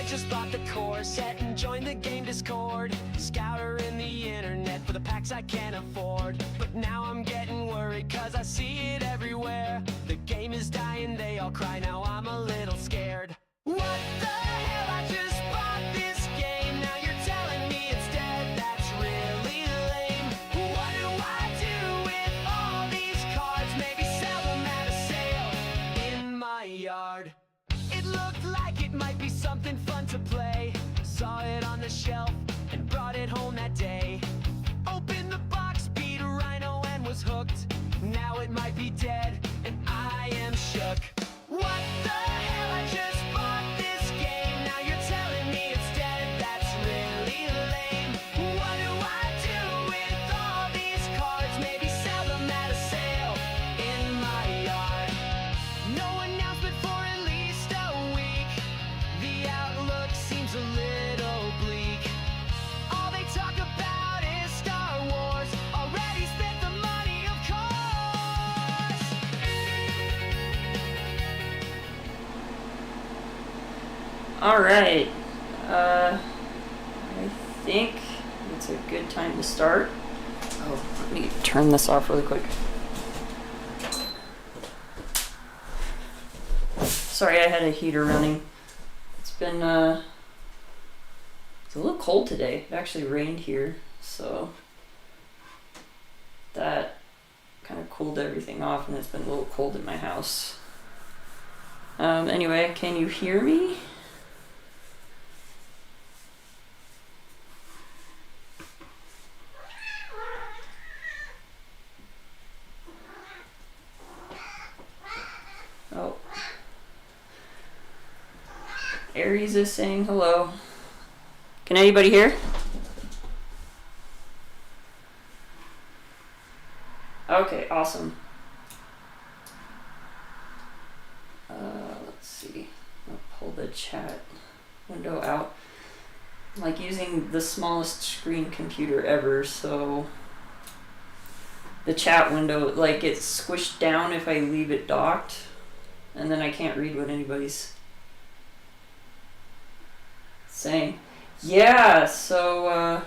just bought the core set and joined the game Discord. Scouring the internet for the packs I can't afford. But now I'm getting worried cause I see it everywhere. The game is dying, they all cry, now I'm a little scared. What the hell, I just bought this game, now you're telling me it's dead, that's really lame. What do I do with all these cards? Maybe sell them at a sale in my yard. It looked like it might be something fun to play. Saw it on the shelf and brought it home that day. Opened the box, beat a rhino and was hooked. Now it might be dead and I am shook. What the hell, I just bought this game, now you're telling me it's dead, that's really lame. What do I do with all these cards? Maybe sell them at a sale in my yard. No announcement for at least a week. The outlook seems a little bleak. All they talk about is Star Wars. Already spent the money, of course. Alright, I think it's a good time to start. Oh, let me turn this off really quick. Sorry, I had a heater running. It's been, it's a little cold today. It actually rained here, so that kind of cooled everything off, and it's been a little cold in my house. Anyway, can you hear me? Oh. Aries is saying hello. Can anybody hear? Okay, awesome. Let's see. I'll pull the chat window out. I'm like using the smallest screen computer ever, so the chat window, like, it's squished down if I leave it docked, and then I can't read what anybody's saying. Yeah, so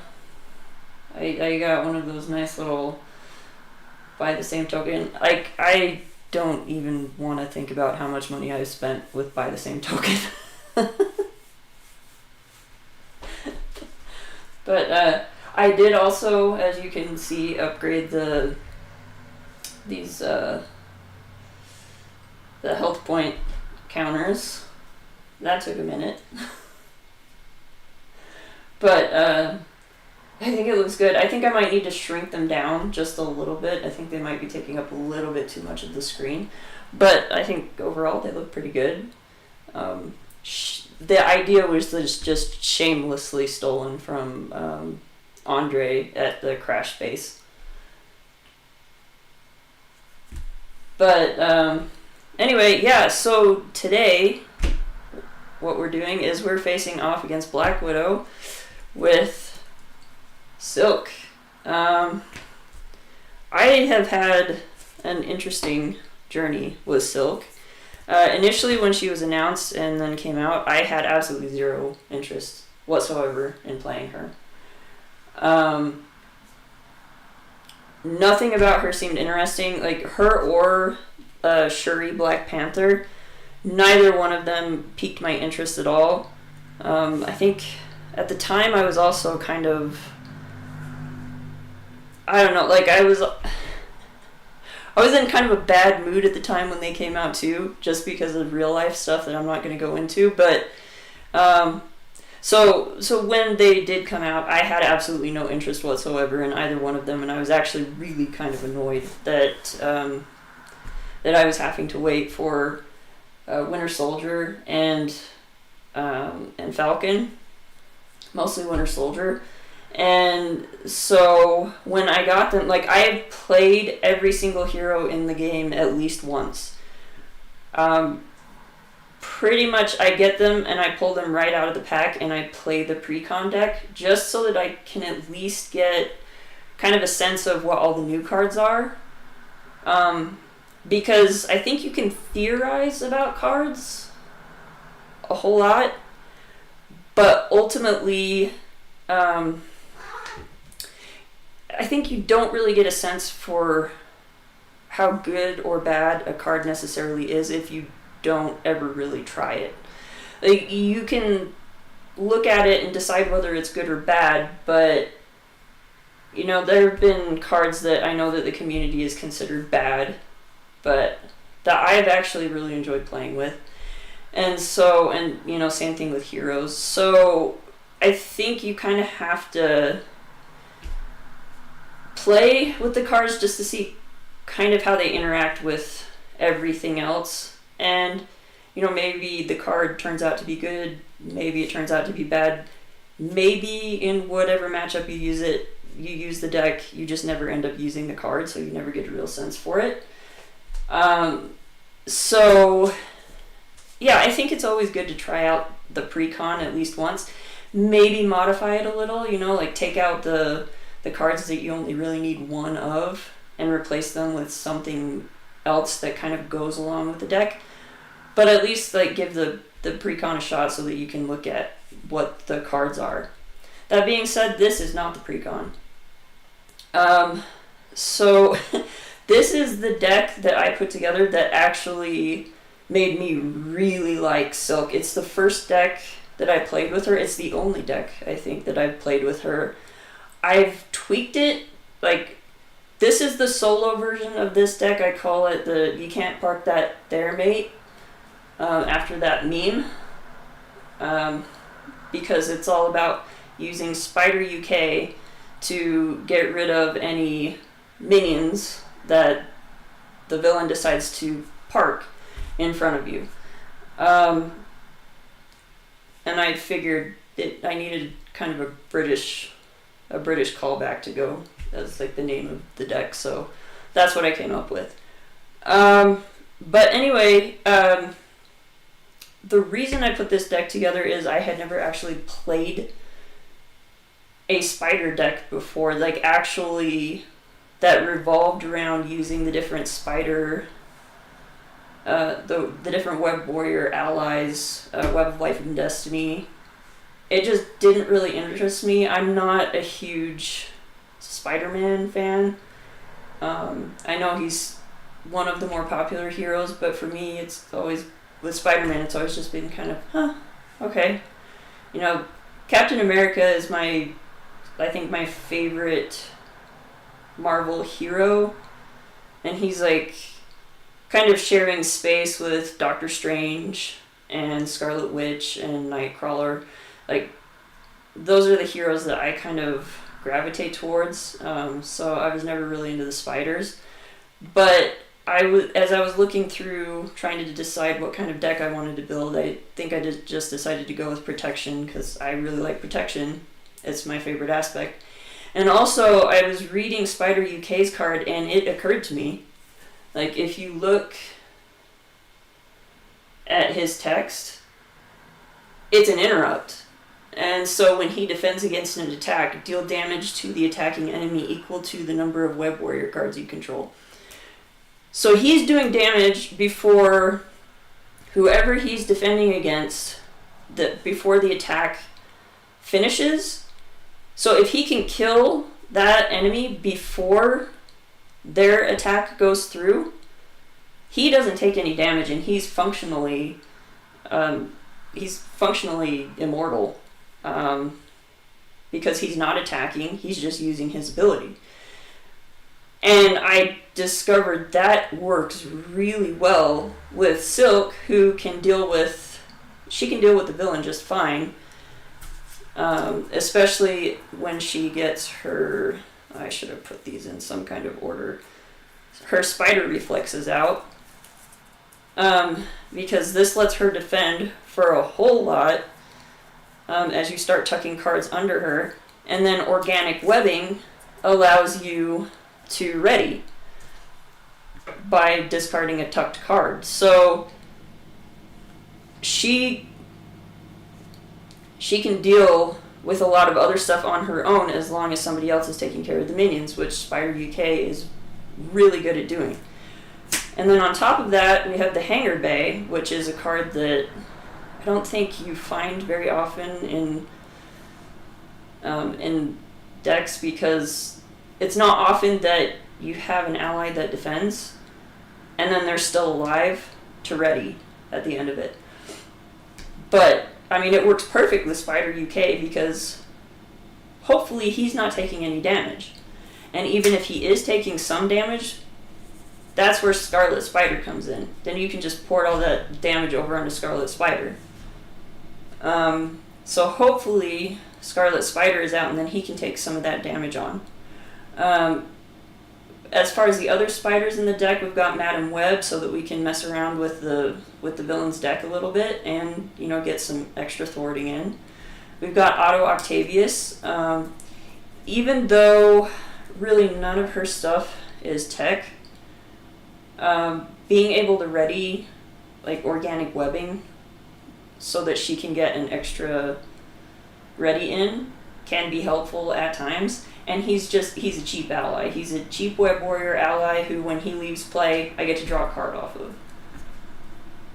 I got one of those nice little buy the same token. Like, I don't even want to think about how much money I've spent with buy the same token. But I did also, as you can see, upgrade the health point counters. That took a minute. But I think it looks good. I think I might need to shrink them down just a little bit. I think they might be taking up a little bit too much of the screen. But I think overall they look pretty good. The idea was just shamelessly stolen from Andre at the Crash Space. But anyway, yeah, so today what we're doing is we're facing off against Black Widow with Silk. I have had an interesting journey with Silk. Initially when she was announced and then came out, I had absolutely zero interest whatsoever in playing her. Nothing about her seemed interesting. Like, her or Shuri Black Panther, neither one of them piqued my interest at all. I think at the time I was also kind of, I don't know, like I was in kind of a bad mood at the time when they came out too, just because of real life stuff that I'm not going to go into. But so when they did come out, I had absolutely no interest whatsoever in either one of them, and I was actually really kind of annoyed that I was having to wait for Winter Soldier and Falcon, mostly Winter Soldier. And so when I got them, like, I have played every single hero in the game at least once. Pretty much I get them and I pull them right out of the pack and I play the pre-con deck just so that I can at least get kind of a sense of what all the new cards are. Because I think you can theorize about cards a whole lot, But ultimately, I think you don't really get a sense for how good or bad a card necessarily is if you don't ever really try it. Like, you can look at it and decide whether it's good or bad, but you know, there have been cards that I know that the community has considered bad, but that I've actually really enjoyed playing with. And so, and you know, same thing with heroes. So I think you kind of have to play with the cards just to see kind of how they interact with everything else. And you know, maybe the card turns out to be good, maybe it turns out to be bad. Maybe in whatever matchup you use it, you use the deck, you just never end up using the card, so you never get a real sense for it. So yeah, I think it's always good to try out the pre-con at least once. Maybe modify it a little, you know, like take out the cards that you only really need one of and replace them with something else that kind of goes along with the deck. But at least like give the pre-con a shot so that you can look at what the cards are. That being said, this is not the pre-con. So this is the deck that I put together that actually made me really like Silk. It's the first deck that I played with her. It's the only deck, I think, that I've played with her. I've tweaked it. Like, this is the solo version of this deck. I call it the You Can't Park That There, Mate, after that meme. Because it's all about using Spider UK to get rid of any minions that the villain decides to park in front of you. And I figured I needed kind of a British callback to go as like the name of the deck, so that's what I came up with. But anyway, the reason I put this deck together is I had never actually played a spider deck before, like actually that revolved around using the different spider, the different Web Warrior allies, Web of Life and Destiny. It just didn't really interest me. I'm not a huge Spider-Man fan. I know he's one of the more popular heroes, but for me, it's always, with Spider-Man, it's always just been kind of, okay. You know, Captain America is I think my favorite Marvel hero, and he's like kind of sharing space with Doctor Strange and Scarlet Witch and Nightcrawler. Like, those are the heroes that I kind of gravitate towards. So I was never really into the spiders, but as I was looking through trying to decide what kind of deck I wanted to build, I think I just decided to go with protection because I really like protection. It's my favorite aspect. And also, I was reading Spider UK's card, and it occurred to me, like, if you look at his text, it's an interrupt. And so when he defends against an attack, deal damage to the attacking enemy equal to the number of Web Warrior cards you control. So he's doing damage before whoever he's defending against, before the attack finishes. So if he can kill that enemy before their attack goes through, he doesn't take any damage, and he's functionally immortal, because he's not attacking, he's just using his ability. And I discovered that works really well with Silk, who can deal with the villain just fine. Especially when she gets her, I should have put these in some kind of order, her spider reflexes out. Because this lets her defend for a whole lot as you start tucking cards under her. And then organic webbing allows you to ready by discarding a tucked card. So she can deal with a lot of other stuff on her own as long as somebody else is taking care of the minions, which Spider UK is really good at doing. And then on top of that, we have the Hangar Bay, which is a card that don't think you find very often in decks, because it's not often that you have an ally that defends and then they're still alive to ready at the end of it. But I mean, it works perfect with Spider UK, because hopefully he's not taking any damage. And even if he is taking some damage, that's where Scarlet Spider comes in. Then you can just port all that damage over onto Scarlet Spider. So hopefully Scarlet Spider is out, and then he can take some of that damage on. As far as the other spiders in the deck, we've got Madam Web, so that we can mess around with the villain's deck a little bit and, you know, get some extra thwarting in. We've got Otto Octavius. Even though really none of her stuff is tech, being able to ready like organic webbing so that she can get an extra ready in can be helpful at times. And he's a cheap ally. He's a cheap web warrior ally who, when he leaves play, I get to draw a card off of.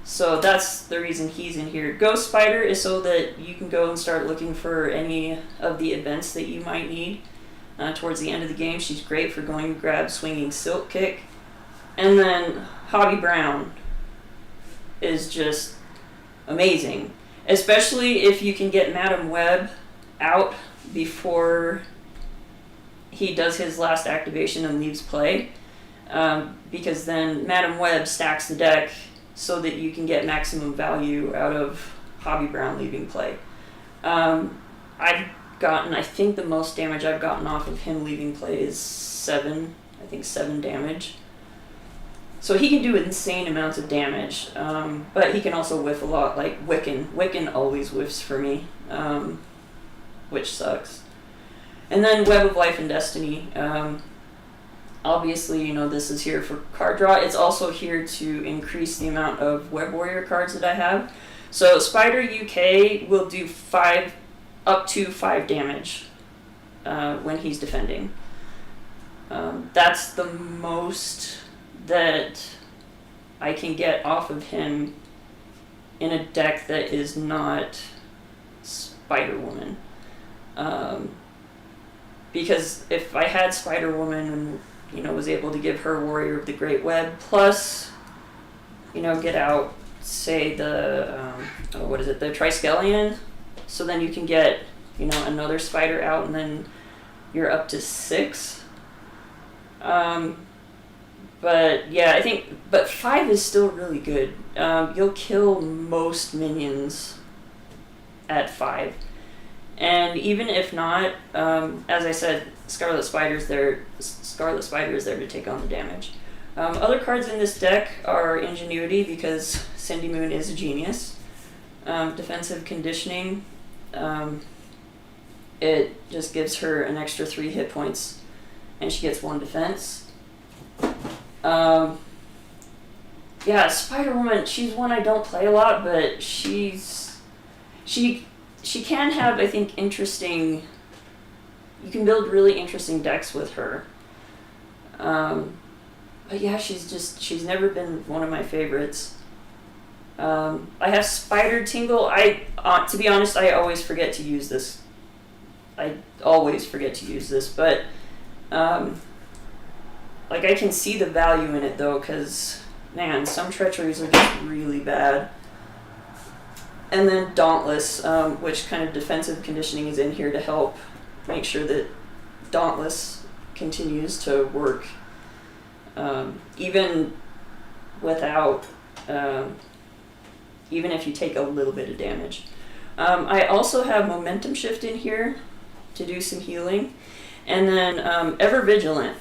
So that's the reason he's in here. Ghost Spider is so that you can go and start looking for any of the events that you might need towards the end of the game. She's great for going to grab Swinging Silk Kick. And then Hobby Brown is just amazing, especially if you can get Madam Web out before he does his last activation and leaves play, because then Madam Web stacks the deck so that you can get maximum value out of Hobby Brown leaving play. I think the most damage I've gotten off of him leaving play is 7 damage. So he can do insane amounts of damage, but he can also whiff a lot, like Wiccan. Wiccan always whiffs for me, which sucks. And then Web of Life and Destiny. Obviously, you know, this is here for card draw. It's also here to increase the amount of Web Warrior cards that I have. So Spider UK will do up to 5 damage when he's defending. That's the most that I can get off of him in a deck that is not Spider-Woman. Because if I had Spider-Woman and, you know, was able to give her Warrior of the Great Web, plus, you know, get out, say, the Triskelion, so then you can get, you know, another spider out, and then you're up to 6. But yeah, but 5 is still really good. You'll kill most minions at 5. And even if not, as I said, Scarlet Spider is there to take on the damage. Other cards in this deck are Ingenuity, because Cindy Moon is a genius. Defensive Conditioning, it just gives her an extra 3 hit points, and she gets 1 defense. Yeah, Spider-Woman, she's one I don't play a lot, but she can have, I think, interesting... You can build really interesting decks with her. But yeah, she's never been one of my favorites. I have Spider Tingle. To be honest, I always forget to use this. But like, I can see the value in it though, because man, some treacheries are just really bad. And then Dauntless, which kind of defensive conditioning is in here to help make sure that Dauntless continues to work, even without, even if you take a little bit of damage. I also have Momentum Shift in here to do some healing, and then Ever Vigilant,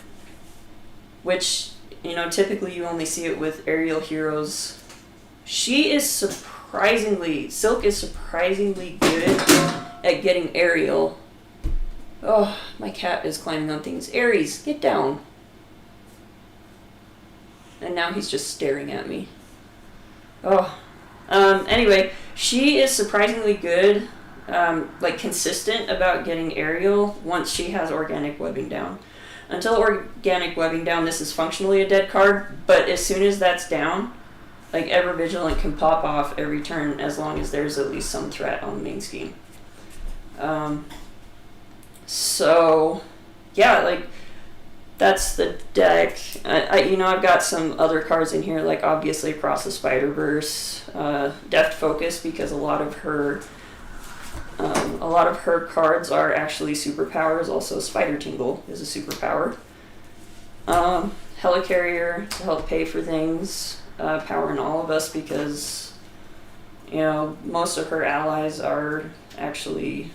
which, you know, typically you only see it with aerial heroes. Silk is surprisingly good at getting aerial. Oh, my cat is climbing on things. Ares, get down. And now he's just staring at me. Oh. Anyway, she is surprisingly good, like consistent about getting aerial once she has Organic Webbing down. Until Organic Webbing down, this is functionally a dead card, but as soon as that's down, like Ever Vigilant can pop off every turn as long as there's at least some threat on the main scheme. So yeah, like that's the deck. I've got some other cards in here, like obviously Across the Spider-Verse, Deft Focus, because a lot of her cards are actually superpowers. Also, Spider Tingle is a superpower. Helicarrier to help pay for things, powering all of us, because most of her allies are actually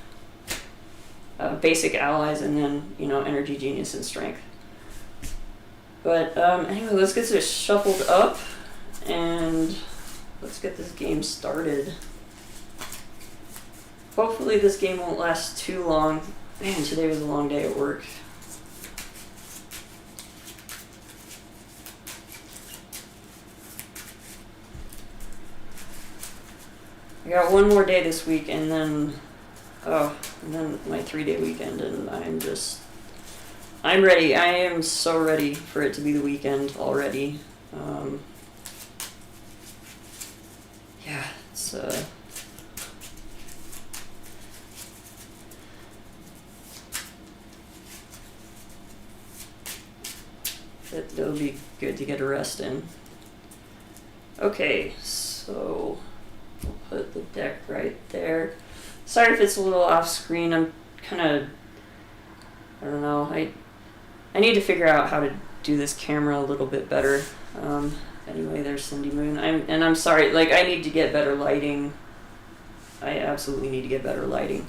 basic allies, and then Energy Genius and Strength. But anyway, let's get this shuffled up and let's get this game started. Hopefully this game won't last too long. Man, today was a long day at work. I got one more day this week, and then my 3-day weekend, and I'm ready. I am so ready for it to be the weekend already. Yeah, it's it'll be good to get a rest in. Okay, so we'll put the deck right there. Sorry if it's a little off screen. I'm kind of, I don't know. I need to figure out how to do this camera a little bit better. Anyway, there's Cindy Moon. I'm sorry. Like, I need to get better lighting. I absolutely need to get better lighting.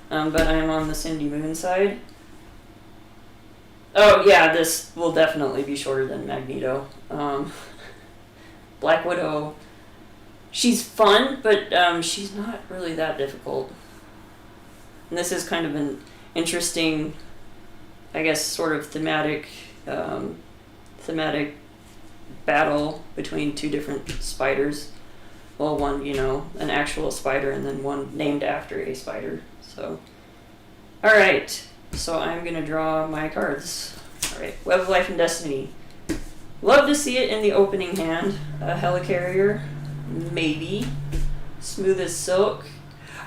But I'm on the Cindy Moon side. Oh yeah, this will definitely be shorter than Magneto. Black Widow. She's fun, but she's not really that difficult. And this is kind of an interesting, I guess, sort of thematic battle between two different spiders. Well, one, an actual spider, and then one named after a spider. So, all right. So I'm gonna draw my cards. All right, Web of Life and Destiny. Love to see it in the opening hand. Helicarrier, maybe. Smooth as Silk.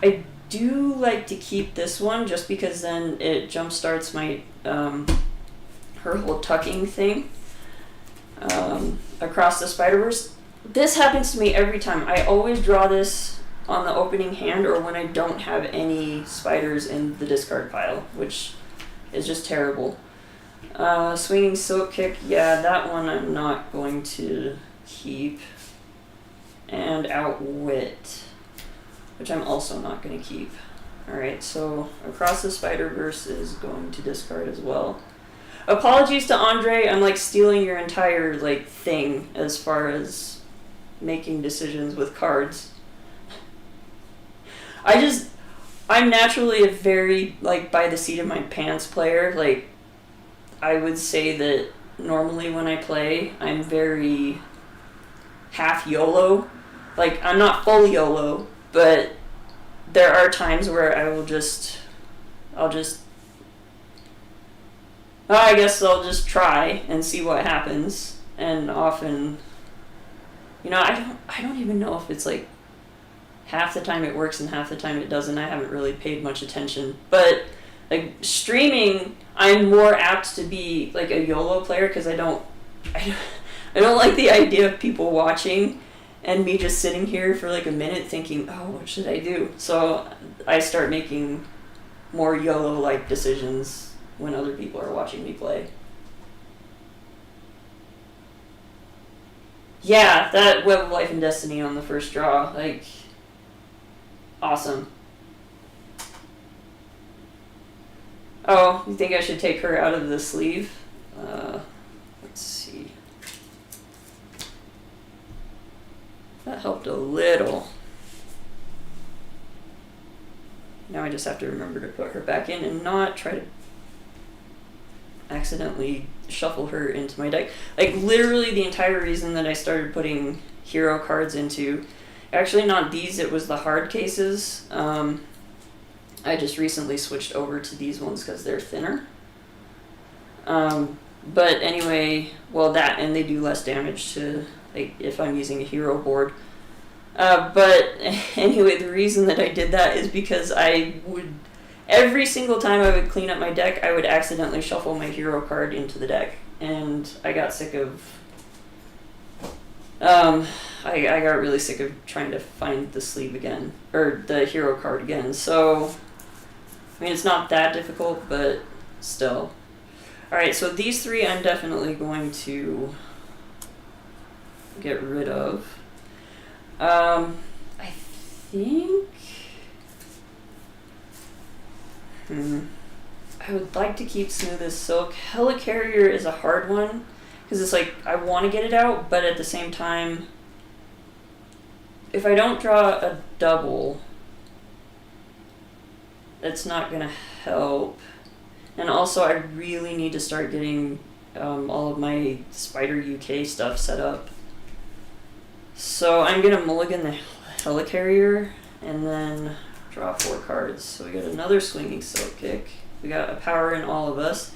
I do like to keep this one just because then it jumpstarts my her whole tucking thing. Across the Spider-Verse. This happens to me every time. I always draw this on the opening hand or when I don't have any spiders in the discard pile, which is just terrible. Swinging Silk Kick, yeah, that one I'm not going to keep. And Outwit, which I'm also not going to keep. Alright, so Across the Spider-Verse is going to discard as well. Apologies to Andre, I'm like stealing your entire thing as far as making decisions with cards. I'm naturally a very by the seat of my pants player. I would say that normally when I play, I'm very half YOLO. I'm not full YOLO, but there are times where I'll just try and see what happens. And often, I don't even know if it's half the time it works and half the time it doesn't. I haven't really paid much attention. But streaming, I'm more apt to be a YOLO player because I don't like the idea of people watching and me just sitting here for a minute thinking, oh, what should I do? So I start making more YOLO-like decisions when other people are watching me play. Yeah, that Web of Life and Destiny on the first draw, awesome. Oh, you think I should take her out of the sleeve? Let's see. That helped a little. Now I just have to remember to put her back in and not try to accidentally shuffle her into my deck. Literally the entire reason that I started putting hero cards into, actually not these, it was the hard cases. I just recently switched over to these ones because they're thinner. But anyway, well, that, and they do less damage to like if I'm using a hero board. But anyway, the reason that I did that is because every single time I would clean up my deck, I would accidentally shuffle my hero card into the deck. And I got sick of, I got really sick of trying to find the sleeve again, or the hero card again. So, I mean, it's not that difficult, but still. Alright, so these three I'm definitely going to get rid of. I think... I would like to keep Smooth as Silk. Helicarrier is a hard one, because it's like, I want to get it out, but at the same time, if I don't draw a double, that's not going to help. And also, I really need to start getting all of my Spider UK stuff set up. So I'm going to mulligan the Helicarrier and then draw 4 cards. So we got another Swinging Silk Kick. We got a Power in All of Us,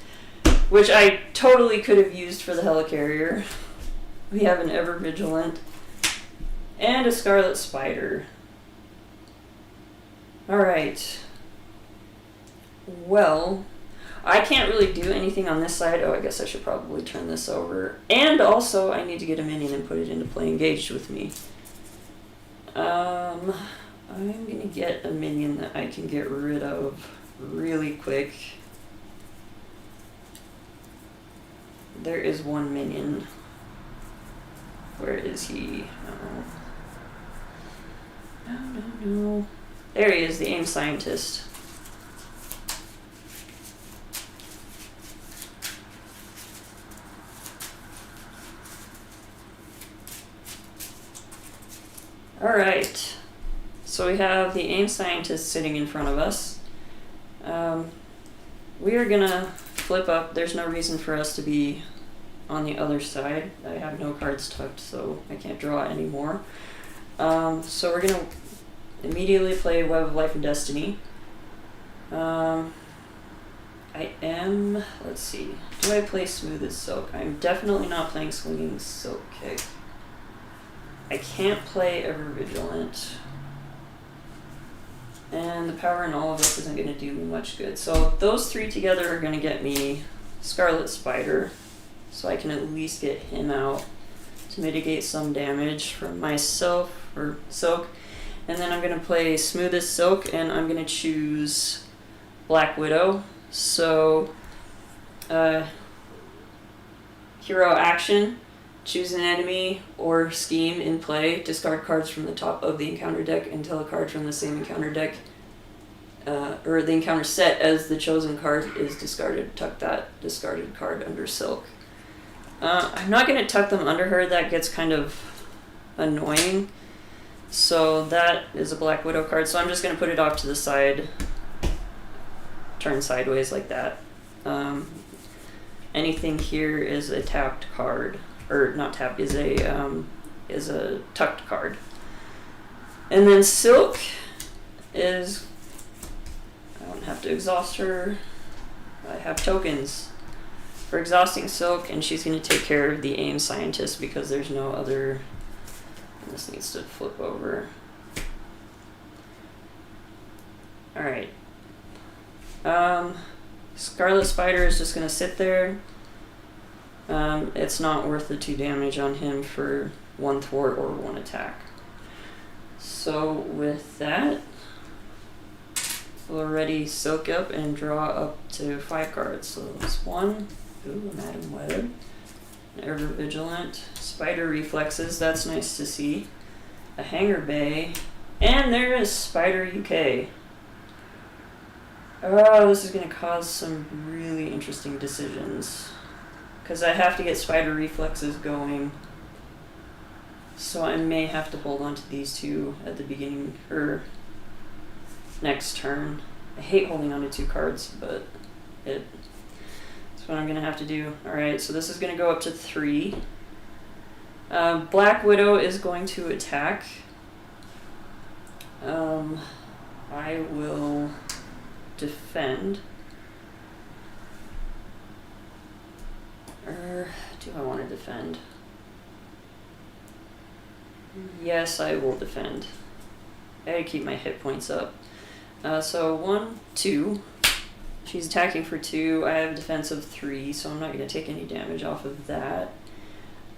which I totally could have used for the Helicarrier. We have an Ever Vigilant and a Scarlet Spider. Alright. Well, I can't really do anything on this side. Oh, I guess I should probably turn this over. And also, I need to get a minion and put it into play engaged with me. I'm going to get a minion that I can get rid of really quick. There is one minion. Where is he? No. There he is, the AIM Scientist. Alright, so we have the AIM Scientist sitting in front of us. We are gonna flip up. There's no reason for us to be on the other side. I have no cards tucked, so I can't draw anymore. So we're gonna immediately play Web of Life and Destiny. Let's see, do I play Smooth as Silk? I'm definitely not playing Swinging Silk Kick. I can't play Ever Vigilant. And the Power in All of Us isn't going to do me much good. So those three together are going to get me Scarlet Spider. So I can at least get him out to mitigate some damage from myself, or Silk. And then I'm going to play Smooth as Silk, and I'm going to choose Black Widow. So, hero action. Choose an enemy or scheme in play. Discard cards from the top of the encounter deck until a card from the same encounter deck or the encounter set as the chosen card is discarded. Tuck that discarded card under Silk. I'm not going to tuck them under her. That gets kind of annoying. So that is a Black Widow card. So I'm just going to put it off to the side. Turn sideways like that. Anything here is a tapped card. Or not tapped, is a tucked card. And then Silk is, I don't have to exhaust her. I have tokens for exhausting Silk, and she's going to take care of the AIM Scientist because there's no other. This needs to flip over. Alright. Scarlet Spider is just going to sit there. It's not worth the 2 damage on him for 1 thwart or 1 attack. So with that, we'll ready Silk up and draw up to 5 cards. So that's 1, Madam Web, an Ever Vigilant, Spider Reflexes, that's nice to see, a Hanger Bay, and there is Spider UK. Oh, this is going to cause some really interesting decisions. Because I have to get Spider Reflexes going. So I may have to hold on to these 2 at the beginning, or next turn. I hate holding on to 2 cards, but that's what I'm going to have to do. Alright, so this is going to go up to 3. Black Widow is going to attack. I will defend. Or do I want to defend? Yes, I will defend. I gotta keep my hit points up. So 1, 2. She's attacking for 2. I have a defense of 3, so I'm not gonna take any damage off of that.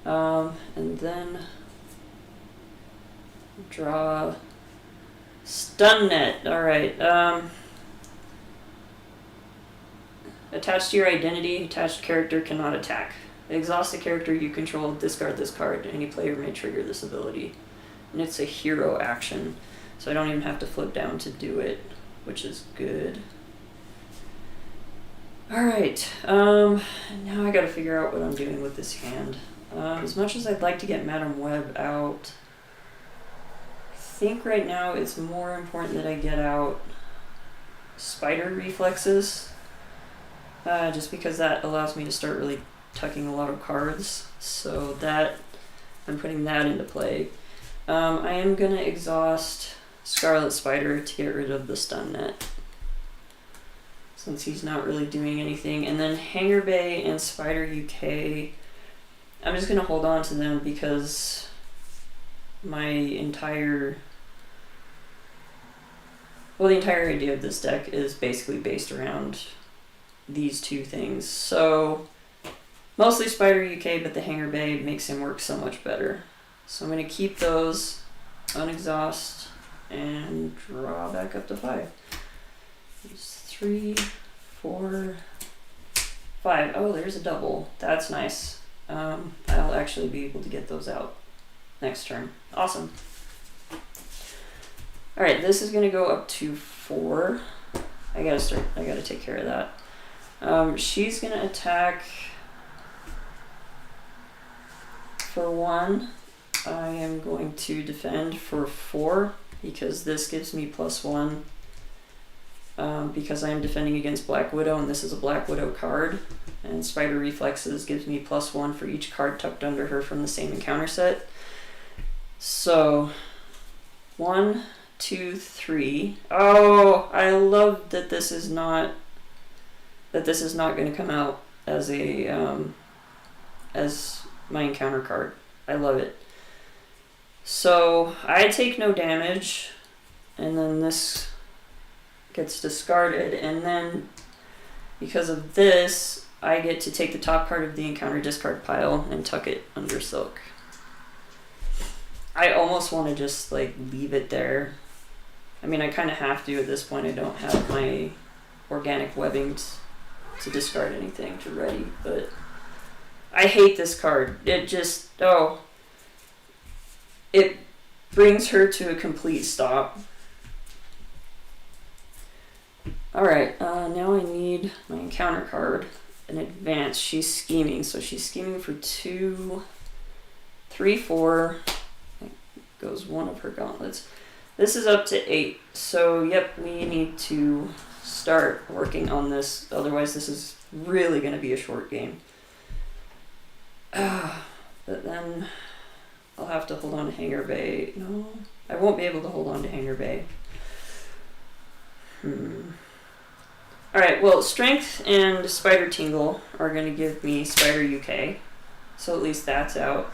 And then draw stun net. Alright. Attached to your identity, attached character cannot attack. Exhaust the character you control, discard this card. Any player may trigger this ability. And it's a hero action, so I don't even have to flip down to do it, which is good. Alright, now I gotta figure out what I'm doing with this hand. As much as I'd like to get Madam Web out, I think right now it's more important that I get out Spider Reflexes, just because that allows me to start really tucking a lot of cards, so that I'm putting that into play. I am gonna exhaust Scarlet Spider to get rid of the stun net, since he's not really doing anything. And then Hangar Bay and Spider UK, I'm just gonna hold on to them because the entire idea of this deck is basically based around these two things. So mostly Spider UK, but the Hangar Bay makes him work so much better. So I'm going to keep those, unexhaust, and draw back up to 5. There's 3, 4, 5. Oh, there's a double. That's nice. I'll actually be able to get those out next turn. Awesome. Alright, this is going to go up to 4. I gotta take care of that. She's going to attack for 1. I am going to defend for 4 because this gives me +1. Because I am defending against Black Widow, and this is a Black Widow card. And Spider Reflexes gives me +1 for each card tucked under her from the same encounter set. So 1, 2, 3. Oh, I love that this is not going to come out as a as my encounter card. I love it. So I take no damage, and then this gets discarded, and then because of this, I get to take the top card of the encounter discard pile and tuck it under Silk. I almost want to just leave it there. I mean, I kind of have to at this point. I don't have my organic webbing to discard anything to ready, but I hate this card. It just, it brings her to a complete stop. Alright, now I need my encounter card in advance. She's scheming, so she's scheming for 2, 3, 4. That goes one of her gauntlets. This is up to 8, so yep, we need to start working on this, otherwise this is really going to be a short game. But then I'll have to hold on to Hangar Bay. No, I won't be able to hold on to Hangar Bay. Alright, well, Strength and Spider Tingle are going to give me Spider UK, so at least that's out.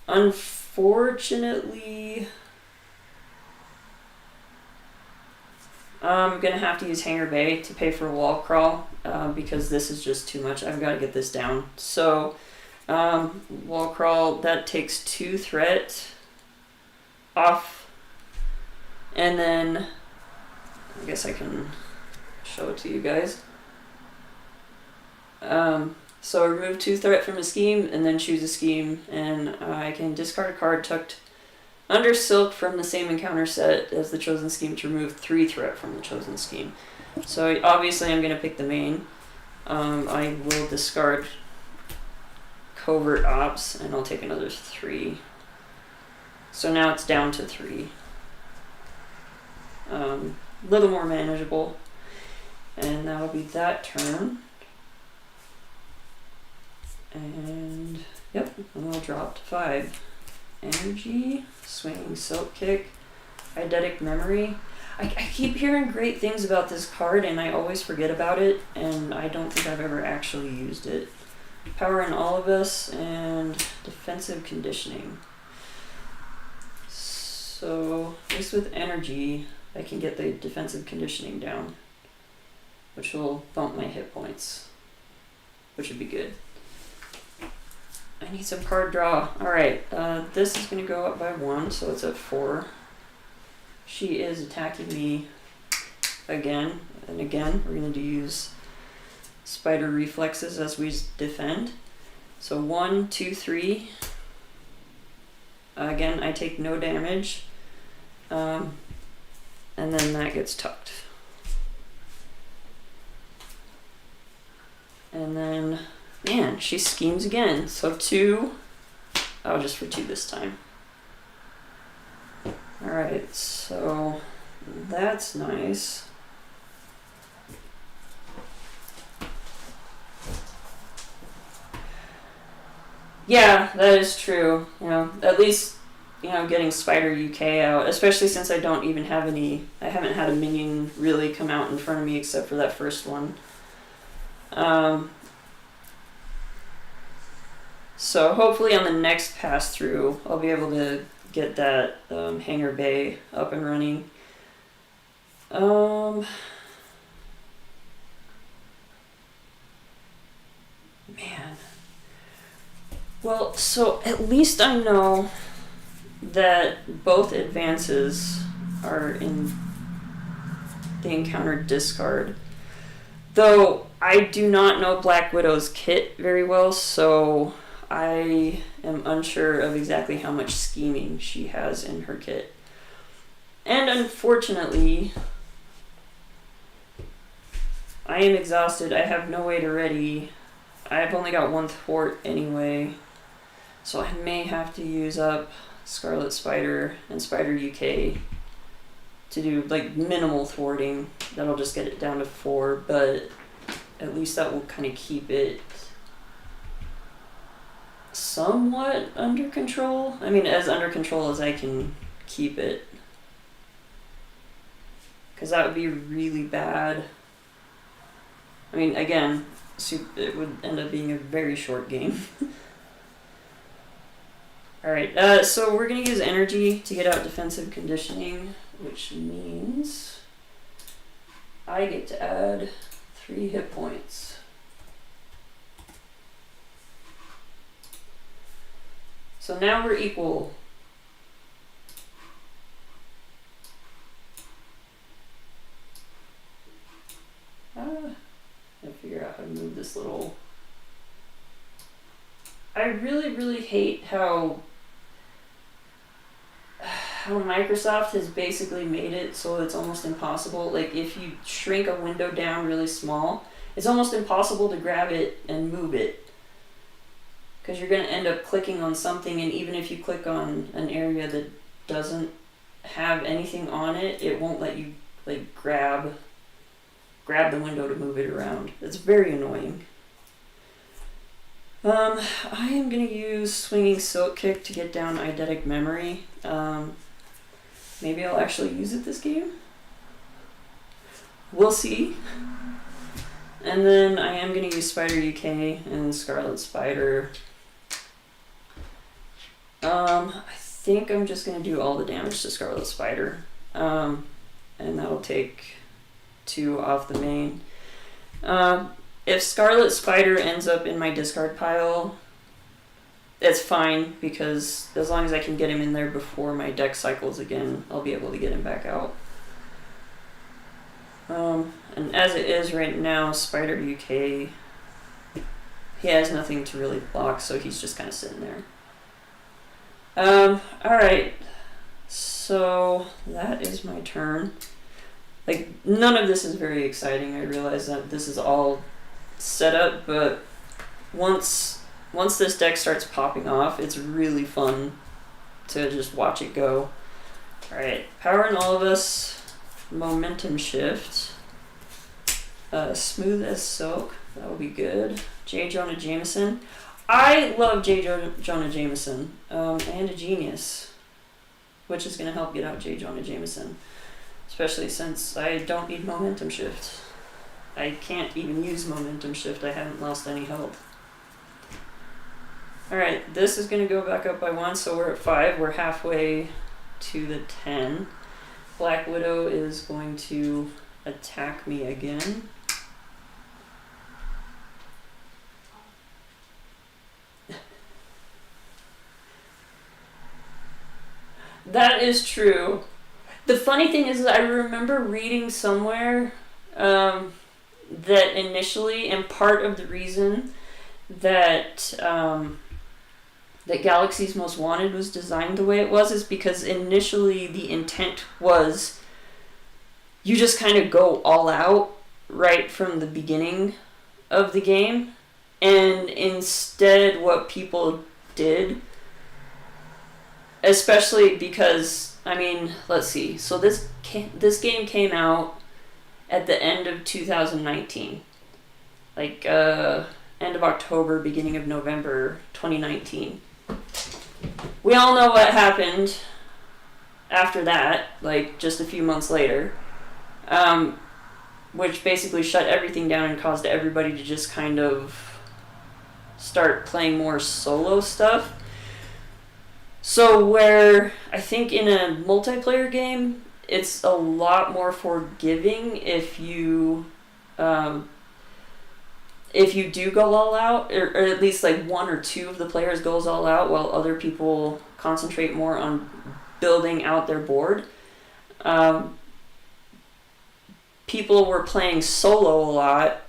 Unfortunately, I'm going to have to use Hangar Bay to pay for Wall Crawl, because this is just too much. I've got to get this down. So, Wall Crawl, that takes 2 threat off, and then I guess I can show it to you guys. So I remove 2 threat from a scheme, and then choose a scheme, and I can discard a card tucked under Silk from the same encounter set as the chosen scheme to remove 3 threat from the chosen scheme. So obviously I'm going to pick the main. I will discard Covert Ops, and I'll take another 3. So now it's down to 3. Little more manageable. And that'll be that turn. And yep, and I'll drop to 5. Energy, Swinging Silk Kick, Eidetic Memory. I keep hearing great things about this card, and I always forget about it, and I don't think I've ever actually used it. Power in all of us and defensive conditioning. So at least with energy, I can get the defensive conditioning down, which will bump my hit points, which would be good. I need some card draw. Alright, this is going to go up by 1, so it's at 4. She is attacking me again and again. We're going to use spider reflexes as we defend. So 1, 2, 3. Again, I take no damage. And then that gets tucked. And then, man, she schemes again. So 2. Oh, just for 2 this time. Alright, so that's nice. Yeah, that is true. You know, at least, you know, getting Spider UK out, especially since I don't even have any, I haven't had a minion really come out in front of me except for that first one. So hopefully on the next pass through, I'll be able to get that hangar bay up and running. Man. Well, so at least I know that both advances are in the encountered discard. Though I do not know Black Widow's kit very well, so I am unsure of exactly how much scheming she has in her kit. And unfortunately, I am exhausted. I have no way to ready. I've only got 1 thwart anyway, so I may have to use up Scarlet Spider and Spider UK to do like minimal thwarting. That'll just get it down to 4, but at least that will kind of keep it somewhat under control. I mean, as under control as I can keep it, because that would be really bad. I mean, again, it would end up being a very short game. Alright, so we're going to use energy to get out defensive conditioning, which means I get to add 3 hit points. So now we're equal. I figure out how to move this little... I really hate how Microsoft has basically made it so it's almost impossible. Like, if you shrink a window down really small, it's almost impossible to grab it and move it, because you're going to end up clicking on something, and even if you click on an area that doesn't have anything on it, it won't let you like grab the window to move it around. It's very annoying. I am going to use Swinging Silk Kick to get down Eidetic Memory. Maybe I'll actually use it this game. We'll see. And then I am going to use Spider UK and Scarlet Spider. I think I'm just going to do all the damage to Scarlet Spider. And that'll take 2 off the main. If Scarlet Spider ends up in my discard pile, it's fine, because as long as I can get him in there before my deck cycles again, I'll be able to get him back out. And as it is right now, Spider UK, he has nothing to really block, so he's just kind of sitting there. Alright, so that is my turn. Like, none of this is very exciting. I realize that this is all set up, but once this deck starts popping off, it's really fun to just watch it go. Alright, Power in All of Us, Momentum Shift, Smooth as Silk, that will be good. J. Jonah Jameson. I love J. Jonah Jameson, and a Genius, which is going to help get out J. Jonah Jameson, especially since I don't need Momentum Shift. I can't even use Momentum Shift. I haven't lost any health. Alright, this is going to go back up by 1, so we're at 5. We're halfway to the 10. Black Widow is going to attack me again. That is true. The funny thing is I remember reading somewhere that initially, and part of the reason that that Galaxy's Most Wanted was designed the way it was is because initially the intent was you just kind of go all out right from the beginning of the game, and instead what people did, especially because, I mean, let's see, so this game came out at the end of 2019, like end of October, beginning of November 2019. We all know what happened after that, like just a few months later, which basically shut everything down and caused everybody to just kind of start playing more solo stuff. So where I think in a multiplayer game, it's a lot more forgiving if you do go all out, or at least like one or two of the players goes all out while other people concentrate more on building out their board. People were playing solo a lot,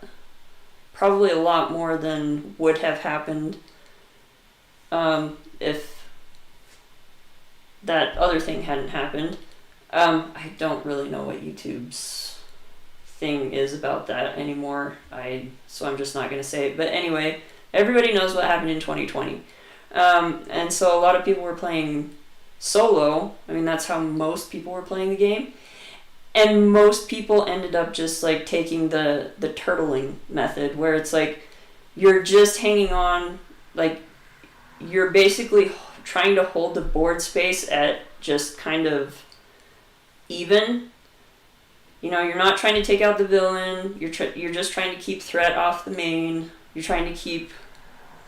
probably a lot more than would have happened if that other thing hadn't happened. I don't really know what YouTube's thing is about that anymore, so I'm just not going to say it. But anyway, everybody knows what happened in 2020. And so a lot of people were playing solo. I mean, that's how most people were playing the game. And most people ended up just like taking the turtling method, where it's like you're just hanging on, like you're basically trying to hold the board space at just kind of even. You know, you're not trying to take out the villain. You're just trying to keep threat off the main. You're trying to keep,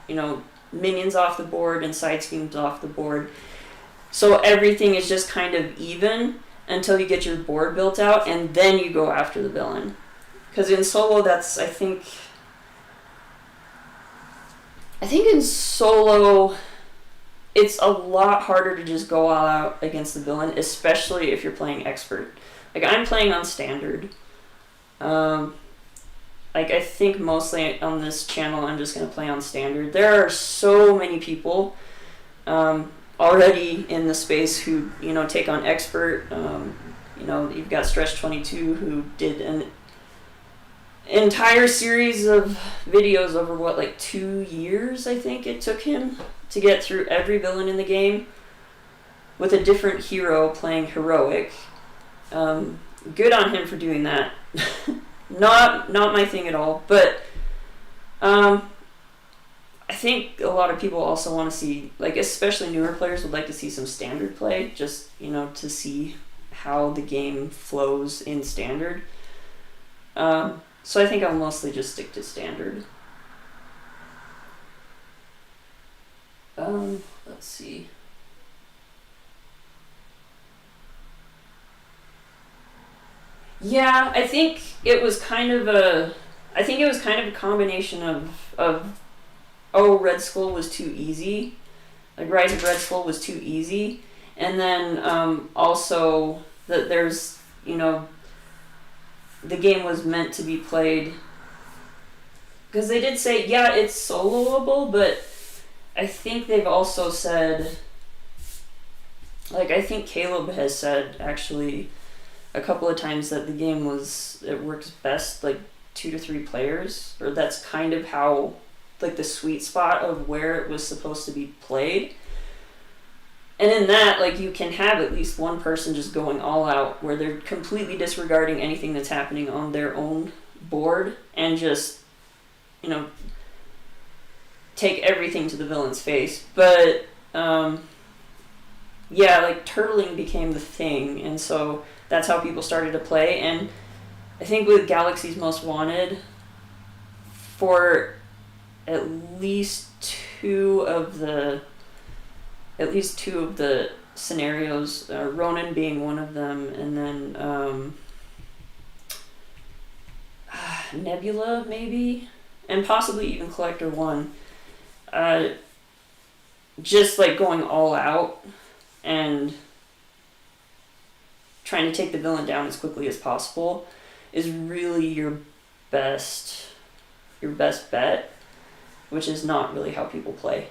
you know, minions off the board and side schemes off the board. So everything is just kind of even until you get your board built out, and then you go after the villain. Because in solo, that's, I think in solo, it's a lot harder to just go all out against the villain, especially if you're playing expert. Like, I'm playing on standard. Like, I think mostly on this channel I'm just going to play on standard. There are so many people already in the space who, you know, take on expert. You know, you've got Stretch22 who did an entire series of videos over, what, like 2 years, I think it took him to get through every villain in the game with a different hero playing heroic. Good on him for doing that. Not my thing at all, but I think a lot of people also want to see, like, especially newer players would like to see some standard play, just, you know, to see how the game flows in standard. So I think I'll mostly just stick to standard. Let's see. Yeah, I think it was kind of a combination of Red Skull was too easy, like Rise of Red Skull was too easy, and then also that there's, you know, the game was meant to be played, because they did say, yeah, it's soloable, but I think they've also said, like, I think Caleb has said actually a couple of times that the game it works best like 2 to 3 players, or that's kind of how, like, the sweet spot of where it was supposed to be played. And in that, like, you can have at least one person just going all out where they're completely disregarding anything that's happening on their own board and just, you know, take everything to the villain's face. But yeah, like, turtling became the thing, and so that's how people started to play. And I think with Galaxy's Most Wanted, for at least at least two of the scenarios, Ronan being one of them, and then Nebula maybe, and possibly even Collector 1. Just like going all out and trying to take the villain down as quickly as possible is really your best bet, which is not really how people play.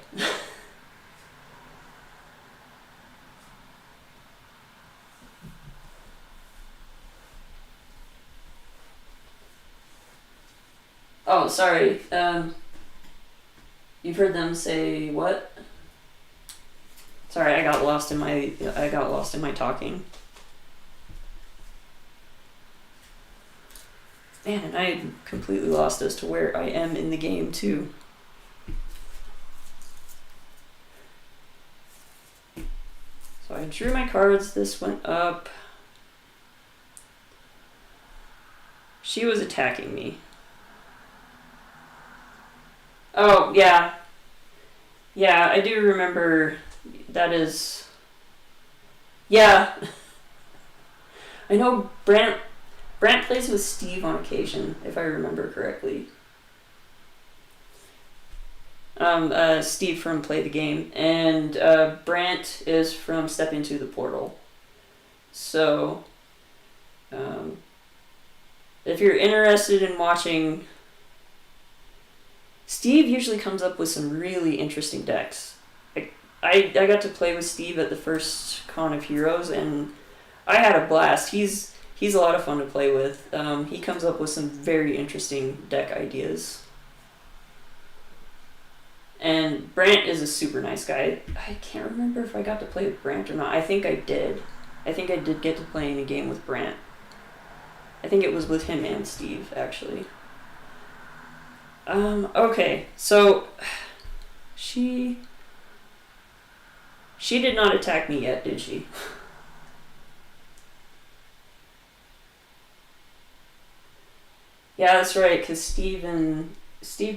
Oh, sorry. You've heard them say what? Sorry, I got lost in my talking. Man, and I completely lost as to where I am in the game too. So I drew my cards. This went up. She was attacking me. Oh, yeah. Yeah, I do remember that is... Yeah. I know Brant plays with Steve on occasion, if I remember correctly. Steve from Play the Game, and Brant is from Step Into the Portal. So, if you're interested in watching... Steve usually comes up with some really interesting decks. I got to play with Steve at the first Con of Heroes, and I had a blast. He's a lot of fun to play with. He comes up with some very interesting deck ideas. And Brant is a super nice guy. I can't remember if I got to play with Brant or not. I think I did. I think I did get to play in a game with Brant. I think it was with him and Steve, actually. Okay, so she did not attack me yet, did she? Yeah, that's right, because Steve,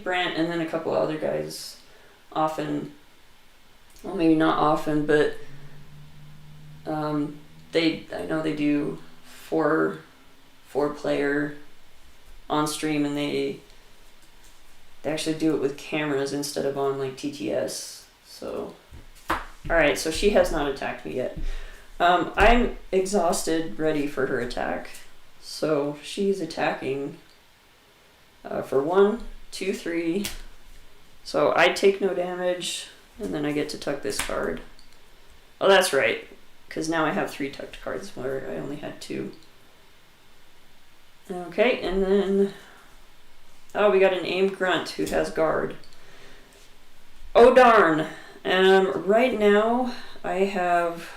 Brant, and then a couple other guys often, well, maybe not often, but I know they do four player on stream, and they actually do it with cameras instead of on like TTS. So, alright, so she has not attacked me yet. I'm exhausted, ready for her attack. So she's attacking for 1, 2, 3. So I take no damage, and then I get to tuck this card. Oh, that's right, because now I have 3 tucked cards where I only had 2. Okay, and then... Oh, we got an aim grunt who has guard. Oh darn! Right now I have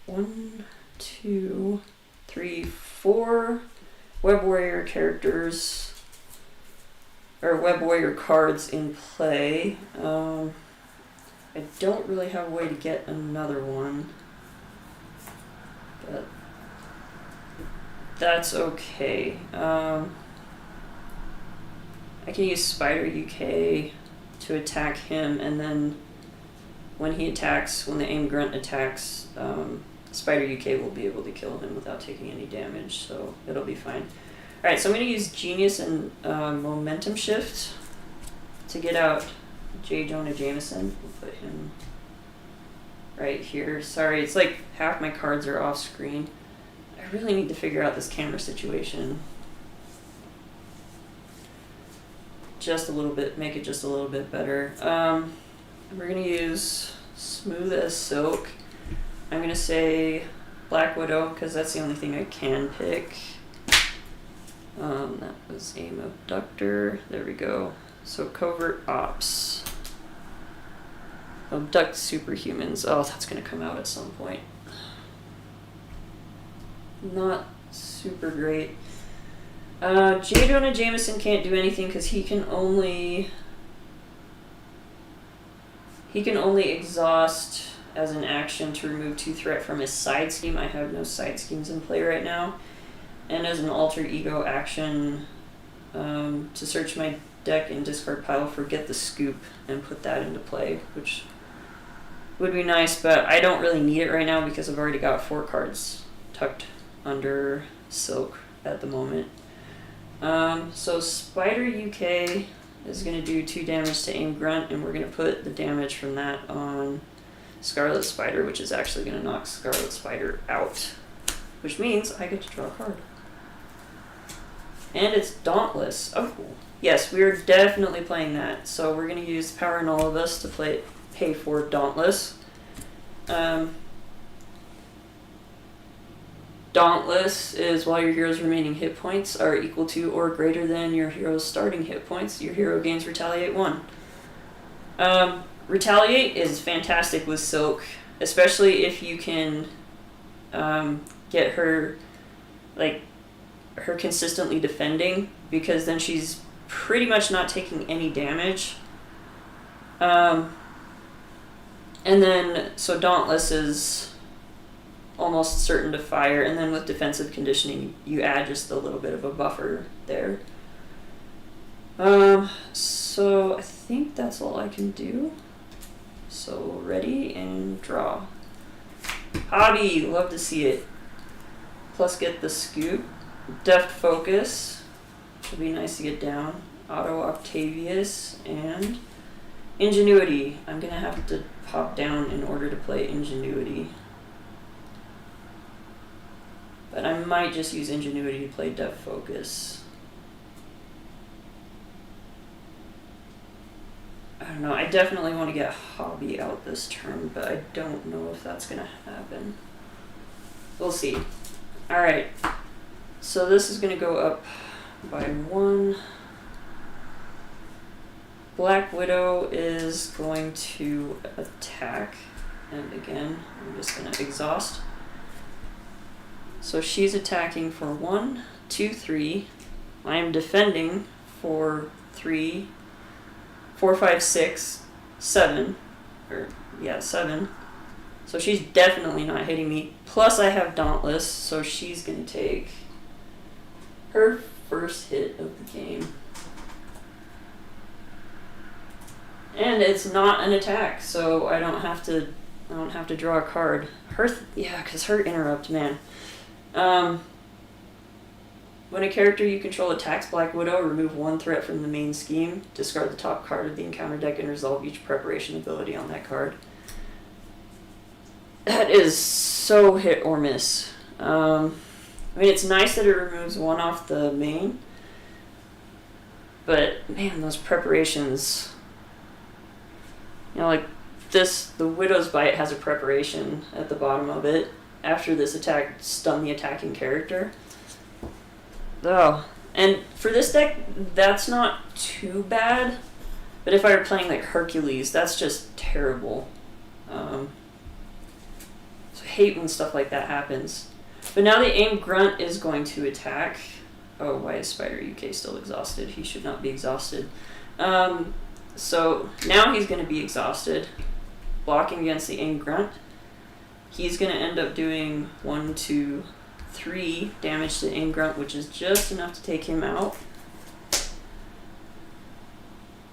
1, 2, 3, 4 Web Warrior characters, or Web Warrior cards in play. I don't really have a way to get another one, but that's okay. I can use Spider UK to attack him, and then when the aim grunt attacks, Spider UK will be able to kill him without taking any damage, so it'll be fine. Alright, so I'm going to use Genius and Momentum Shift to get out J. Jonah Jameson. We'll put him right here. Sorry, it's like half my cards are off screen. I really need to figure out this camera situation. Just a little bit, make it just a little bit better. We're gonna use Smooth as Silk. I'm gonna say Black Widow because that's the only thing I can pick. That was Aim Abductor. There we go. So Covert Ops. Abduct Superhumans. Oh, that's gonna come out at some point. Not super great. J. Jonah Jameson can't do anything because he can only exhaust as an action to remove 2 threat from his side scheme. I have no side schemes in play right now. And as an alter ego action, to search my deck and discard pile, forget the scoop, and put that into play, which would be nice, but I don't really need it right now because I've already got 4 cards tucked under Silk at the moment. So Spider UK is going to do 2 damage to AIM Grunt, and we're going to put the damage from that on Scarlet Spider, which is actually going to knock Scarlet Spider out, which means I get to draw a card. And it's Dauntless. Oh, yes, we're definitely playing that. So we're going to use Power in All of Us to pay for Dauntless. Dauntless is while your hero's remaining hit points are equal to or greater than your hero's starting hit points, your hero gains Retaliate 1. Retaliate is fantastic with Silk, especially if you can get her, like, her consistently defending, because then she's pretty much not taking any damage. And then, so Dauntless is almost certain to fire, and then with defensive conditioning, you add just a little bit of a buffer there. So I think that's all I can do. So ready and draw. Hobby, love to see it. Plus get the scoop. Deft Focus, would be nice to get down. Auto Octavius and Ingenuity. I'm gonna have to pop down in order to play Ingenuity. But I might just use Ingenuity to play Deft Focus. I don't know, I definitely want to get Hobby out this turn, but I don't know if that's gonna happen. We'll see. Alright. So this is going to go up by 1. Black Widow is going to attack. And again, I'm just going to exhaust. So she's attacking for 1, 2, 3. I am defending for 3, 4, 5, 6, 7. 7. So she's definitely not hitting me. Plus I have Dauntless, so she's going to take her first hit of the game. And it's not an attack, so I don't have to draw a card. Because her interrupt, man. When a character you control attacks Black Widow, remove 1 threat from the main scheme, discard the top card of the encounter deck, and resolve each preparation ability on that card. That is so hit or miss. I mean, it's nice that it removes 1 off the main, but man, those preparations, like this, the Widow's Bite has a preparation at the bottom of it. After this attack, stun the attacking character. Oh, and for this deck, that's not too bad, but if I were playing like Hercules, that's just terrible. So I hate when stuff like that happens. But now the AIM Grunt is going to attack. Oh, why is Spider UK still exhausted? He should not be exhausted. So now he's going to be exhausted, blocking against the AIM Grunt. He's going to end up doing 1, 2, 3 damage to AIM Grunt, which is just enough to take him out.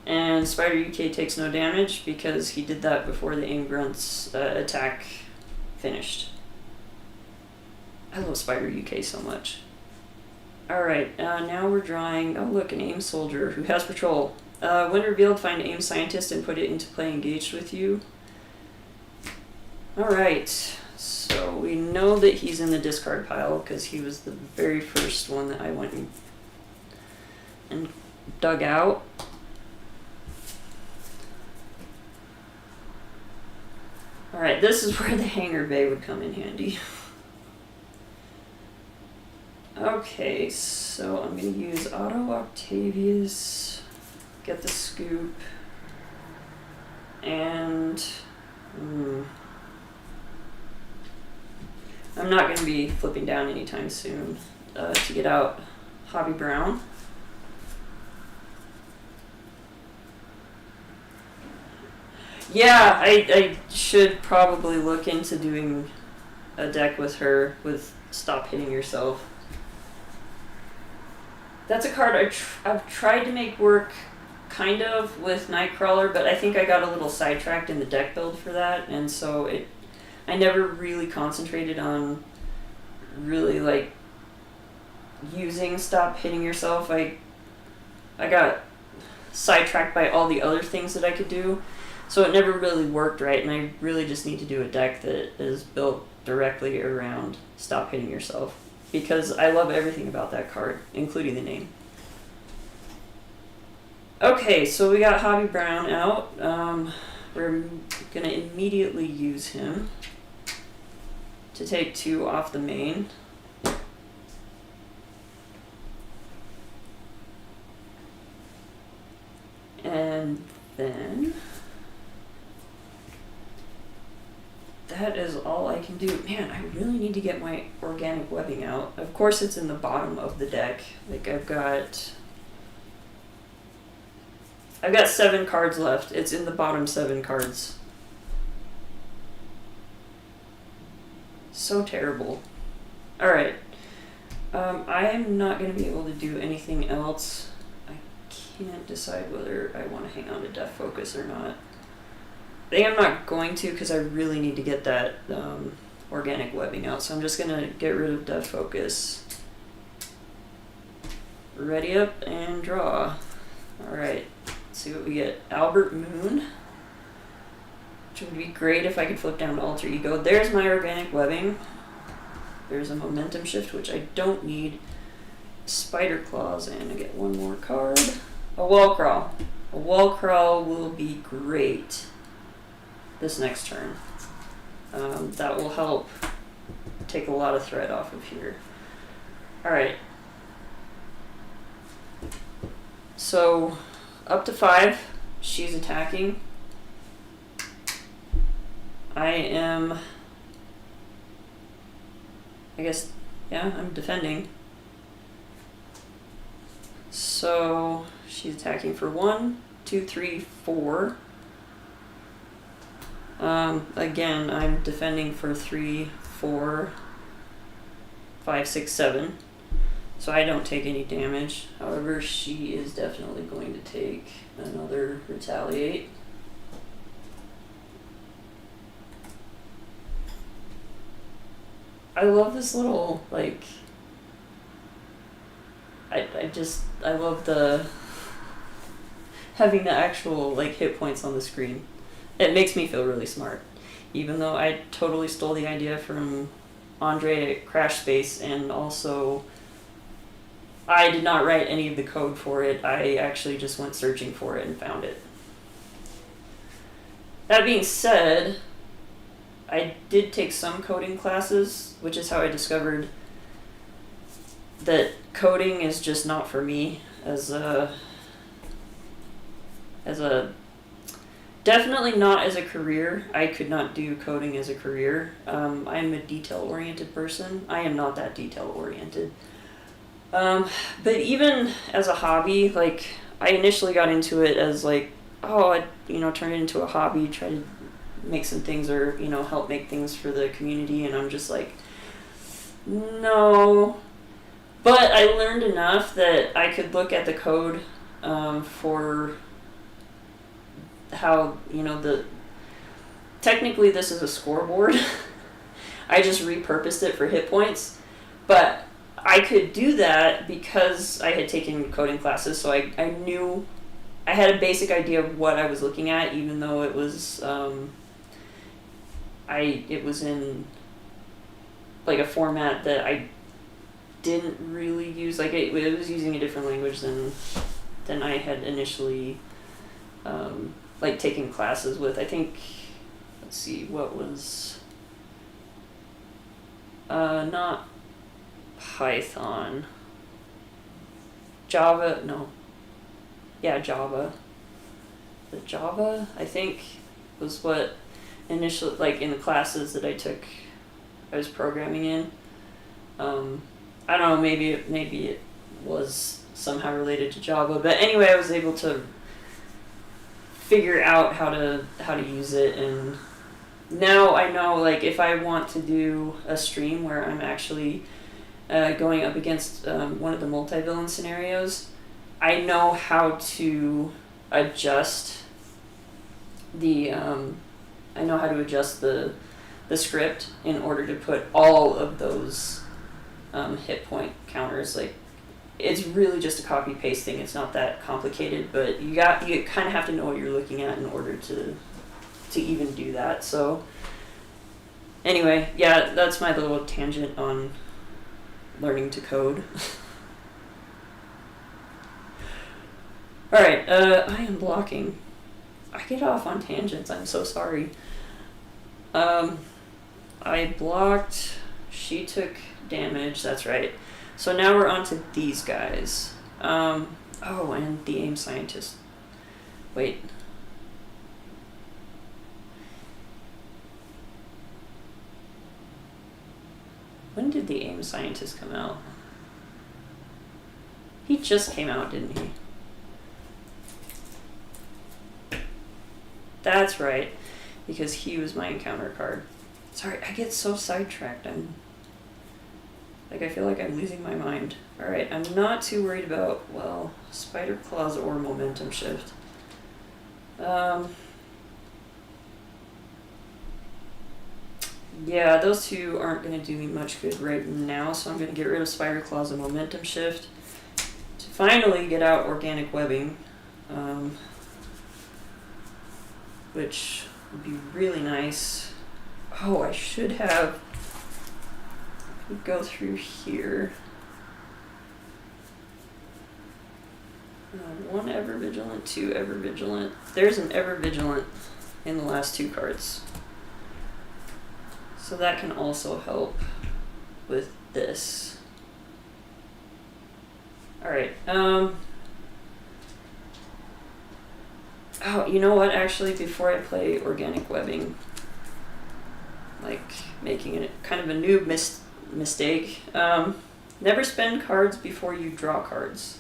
And Spider UK takes no damage because he did that before the AIM Grunt's attack finished. I love Spider UK so much. Alright, now we're drawing, oh look, an AIM Soldier who has patrol. When revealed, find AIM Scientist and put it into play engaged with you. Alright, so we know that he's in the discard pile because he was the very first one that I went and dug out. Alright, this is where the Hangar Bay would come in handy. Okay, so I'm going to use Auto Octavius, get the scoop, and I'm not going to be flipping down anytime soon to get out Hobby Brown. Yeah, I should probably look into doing a deck with her with Stop Hitting Yourself. That's a card I've tried to make work kind of with Nightcrawler, but I think I got a little sidetracked in the deck build for that, and so I never really concentrated on really like using Stop Hitting Yourself. I got sidetracked by all the other things that I could do, so it never really worked right, and I really just need to do a deck that is built directly around Stop Hitting Yourself, because I love everything about that card, including the name. Okay, so we got Hobby Brown out. We're going to immediately use him to take 2 off the main. And then that is all I can do. Man, I really need to get my organic webbing out. Of course, it's in the bottom of the deck. Like I've got 7 cards left. It's in the bottom 7 cards. So terrible. Alright. I am not going to be able to do anything else. I can't decide whether I want to hang on to Death Focus or not. I think I'm not going to, because I really need to get that organic webbing out. So I'm just going to get rid of Death Focus. Ready up and draw. Alright. See what we get. Albert Moon, which would be great if I could flip down to Alter Ego. There's my organic webbing. There's a momentum shift, which I don't need. Spider Claws, and I get 1 more card. A Wall Crawl. A Wall Crawl will be great this next turn. That will help take a lot of thread off of here. Alright. So up to 5, she's attacking. I'm defending. So she's attacking for 1, 2, 3, 4. Again, I'm defending for 3, 4, 5, 6, 7. So I don't take any damage. However, she is definitely going to take another retaliate. I love this little, like, I love the having the actual, like, hit points on the screen. It makes me feel really smart. Even though I totally stole the idea from Andre at Crash Space, and also I did not write any of the code for it. I actually just went searching for it and found it. That being said, I did take some coding classes, which is how I discovered that coding is just not for me as a definitely not as a career. I could not do coding as a career. I'm a detail-oriented person. I am not that detail-oriented. But even as a hobby, like, I initially got into it as like, I'd turn it into a hobby, try to make some things or, help make things for the community, and I'm just like, no. But I learned enough that I could look at the code for how, technically this is a scoreboard. I just repurposed it for hit points, but I could do that because I had taken coding classes, so I knew, I had a basic idea of what I was looking at, even though it was, it was in, like, a format that I didn't really use, like, it was using a different language than I had initially, taken classes with. I think, let's see, what was, not Python. Java, no. Yeah, Java. The Java, I think, was what initially, like, in the classes that I took, I was programming in. I don't know, maybe it was somehow related to Java, but anyway, I was able to figure out how to use it, and now I know, like, if I want to do a stream where I'm actually going up against one of the multi-villain scenarios, I know how to adjust the I know how to adjust the script in order to put all of those hit point counters. Like, it's really just a copy paste thing. It's not that complicated, but you kind of have to know what you're looking at in order to even do that. So anyway, yeah, that's my little tangent on learning to code. All right, I am blocking. I get off on tangents. I'm so sorry. I blocked. She took damage. That's right. So now we're on to these guys. Oh, and the AIM scientist. Wait. When did the AIM scientist come out? He just came out, didn't he? That's right, because he was my encounter card. Sorry, I get so sidetracked. I feel like I'm losing my mind. Alright, I'm not too worried about, well, Spider Claws or Momentum Shift. Yeah, those two aren't going to do me much good right now, so I'm going to get rid of Spider Claws and Momentum Shift to finally get out Organic Webbing, which would be really nice. Oh, I should have... go through here. 1 Ever Vigilant, 2 Ever Vigilant. There's an Ever Vigilant in the last 2 cards. So that can also help with this. Alright, oh, you know what, actually, before I play Organic Webbing, like, making it kind of a noob mistake, never spend cards before you draw cards.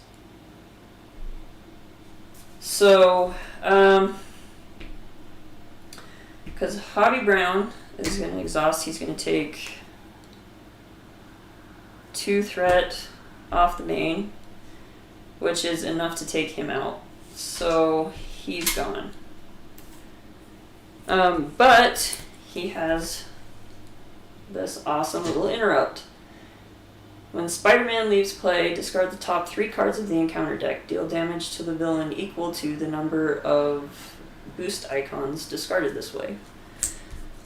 So, because Hobby Brown is going to exhaust, he's going to take 2 threat off the main, which is enough to take him out. So he's gone. But he has this awesome little interrupt. When Spider-Man leaves play, discard the top 3 cards of the encounter deck. Deal damage to the villain equal to the number of boost icons discarded this way.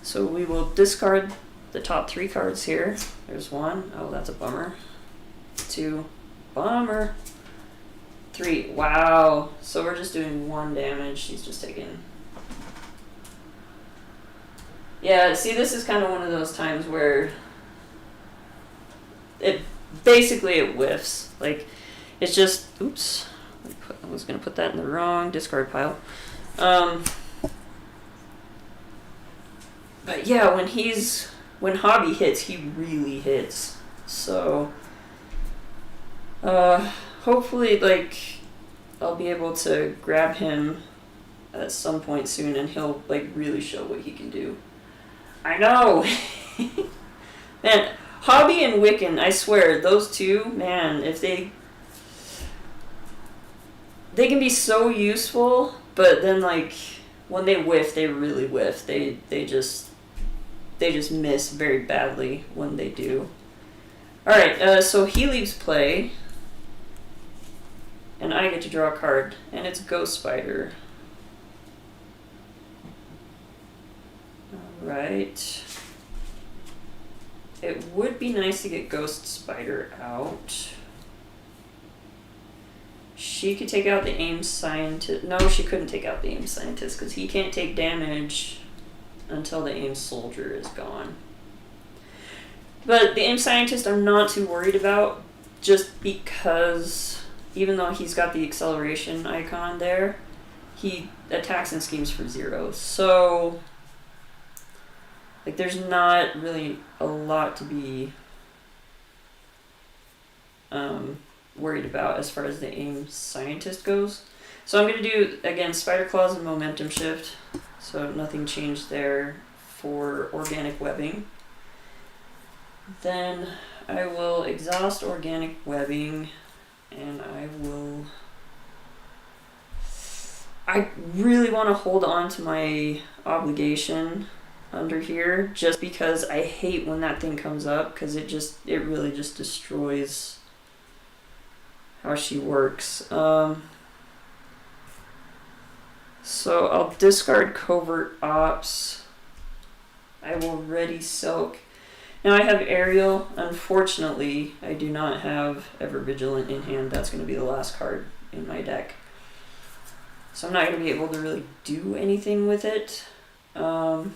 So we will discard the top 3 cards here. There's 1. Oh, that's a bummer. 2. Bummer. 3. Wow. So we're just doing 1 damage. She's just taking... Yeah, see, this is kind of one of those times where it whiffs. Like, it's just... Oops. I was going to put that in the wrong discard pile. But yeah, when Hobby hits, he really hits. So, hopefully, like, I'll be able to grab him at some point soon, and he'll, like, really show what he can do. I know! Man, Hobby and Wiccan, I swear, those two, man, if they can be so useful, but then, like, when they whiff, they really whiff. They just miss very badly when they do. Alright, so he leaves play, and I get to draw a card, and it's Ghost Spider. Alright. It would be nice to get Ghost Spider out. She could take out the AIM Scientist. No, she couldn't take out the AIM Scientist, because he can't take damage until the AIM Soldier is gone. But the AIM Scientist I'm not too worried about, just because even though he's got the acceleration icon there, he attacks and schemes for 0. So, like, there's not really a lot to be worried about as far as the AIM Scientist goes. So I'm going to do, again, Spider Claws and Momentum Shift. So nothing changed there for Organic Webbing. Then I will exhaust Organic Webbing, and I will... I really want to hold on to my obligation under here just because I hate when that thing comes up because it really just destroys how she works. So I'll discard Covert Ops. I will ready Silk. Now I have Aerial. Unfortunately, I do not have Ever Vigilant in hand. That's going to be the last card in my deck. So I'm not going to be able to really do anything with it. Man,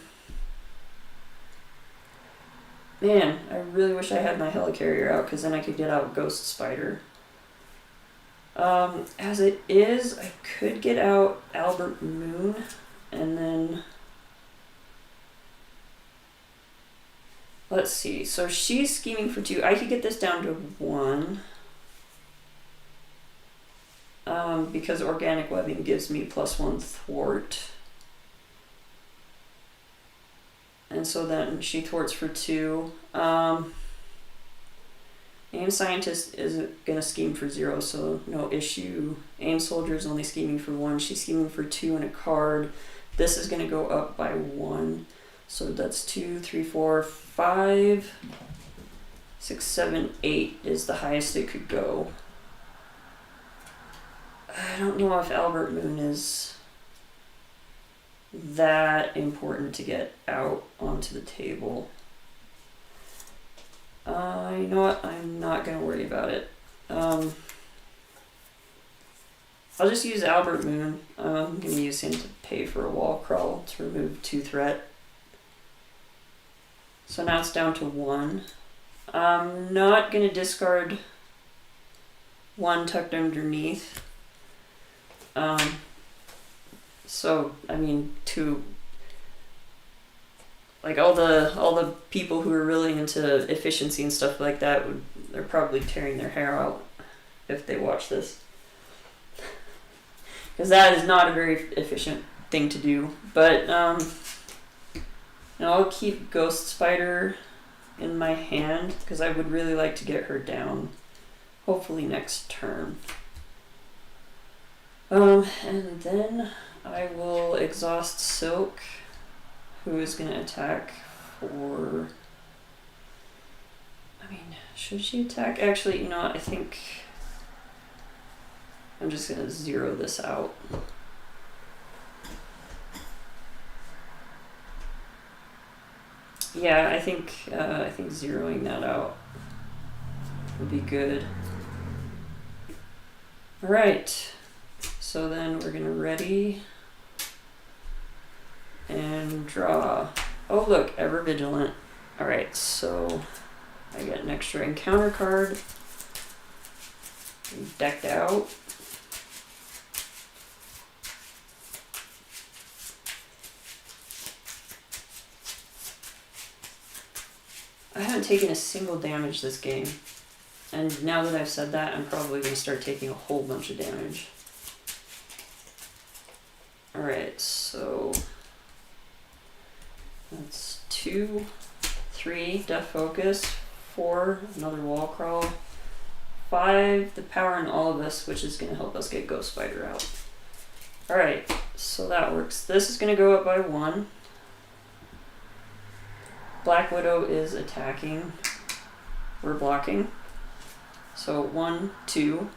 I really wish I had my Helicarrier out because then I could get out Ghost Spider. As it is, I could get out Albert Moon and then let's see. So she's scheming for 2. I could get this down to 1 because Organic Webbing gives me +1 thwart. And so then she thwarts for 2. Aim Scientist isn't going to scheme for 0, so no issue. Aim Soldier is only scheming for 1. She's scheming for 2 and a card. This is going to go up by 1. So that's 2, 3, 4, 5, 6, 7, 8 is the highest it could go. I don't know if Albert Moon is that important to get out onto the table. You know what? I'm not going to worry about it. I'll just use Albert Moon. I'm going to use him to pay for a wall crawl to remove 2 threat. So now it's down to 1. I'm not going to discard 1 tucked underneath. So, I mean, 2... Like all the people who are really into efficiency and stuff like that they're probably tearing their hair out if they watch this, because that is not a very efficient thing to do. But I'll keep Ghost Spider in my hand because I would really like to get her down, hopefully next turn. And then I will exhaust Silk, who is going to attack for... I mean, should she attack? Actually, you know what? I think I'm just going to 0 this out. Yeah, I think zeroing that out would be good. All right. So then we're going to ready and draw. Oh look, Ever Vigilant. Alright, so I get an extra encounter card. Decked out. I haven't taken a single damage this game. And now that I've said that, I'm probably going to start taking a whole bunch of damage. Alright, so that's 2, 3, Death Focus, 4, another Wall Crawl, 5, the Power in All of Us, which is going to help us get Ghost Spider out. Alright, so that works. This is going to go up by 1. Black Widow is attacking. We're blocking. So 1, 2.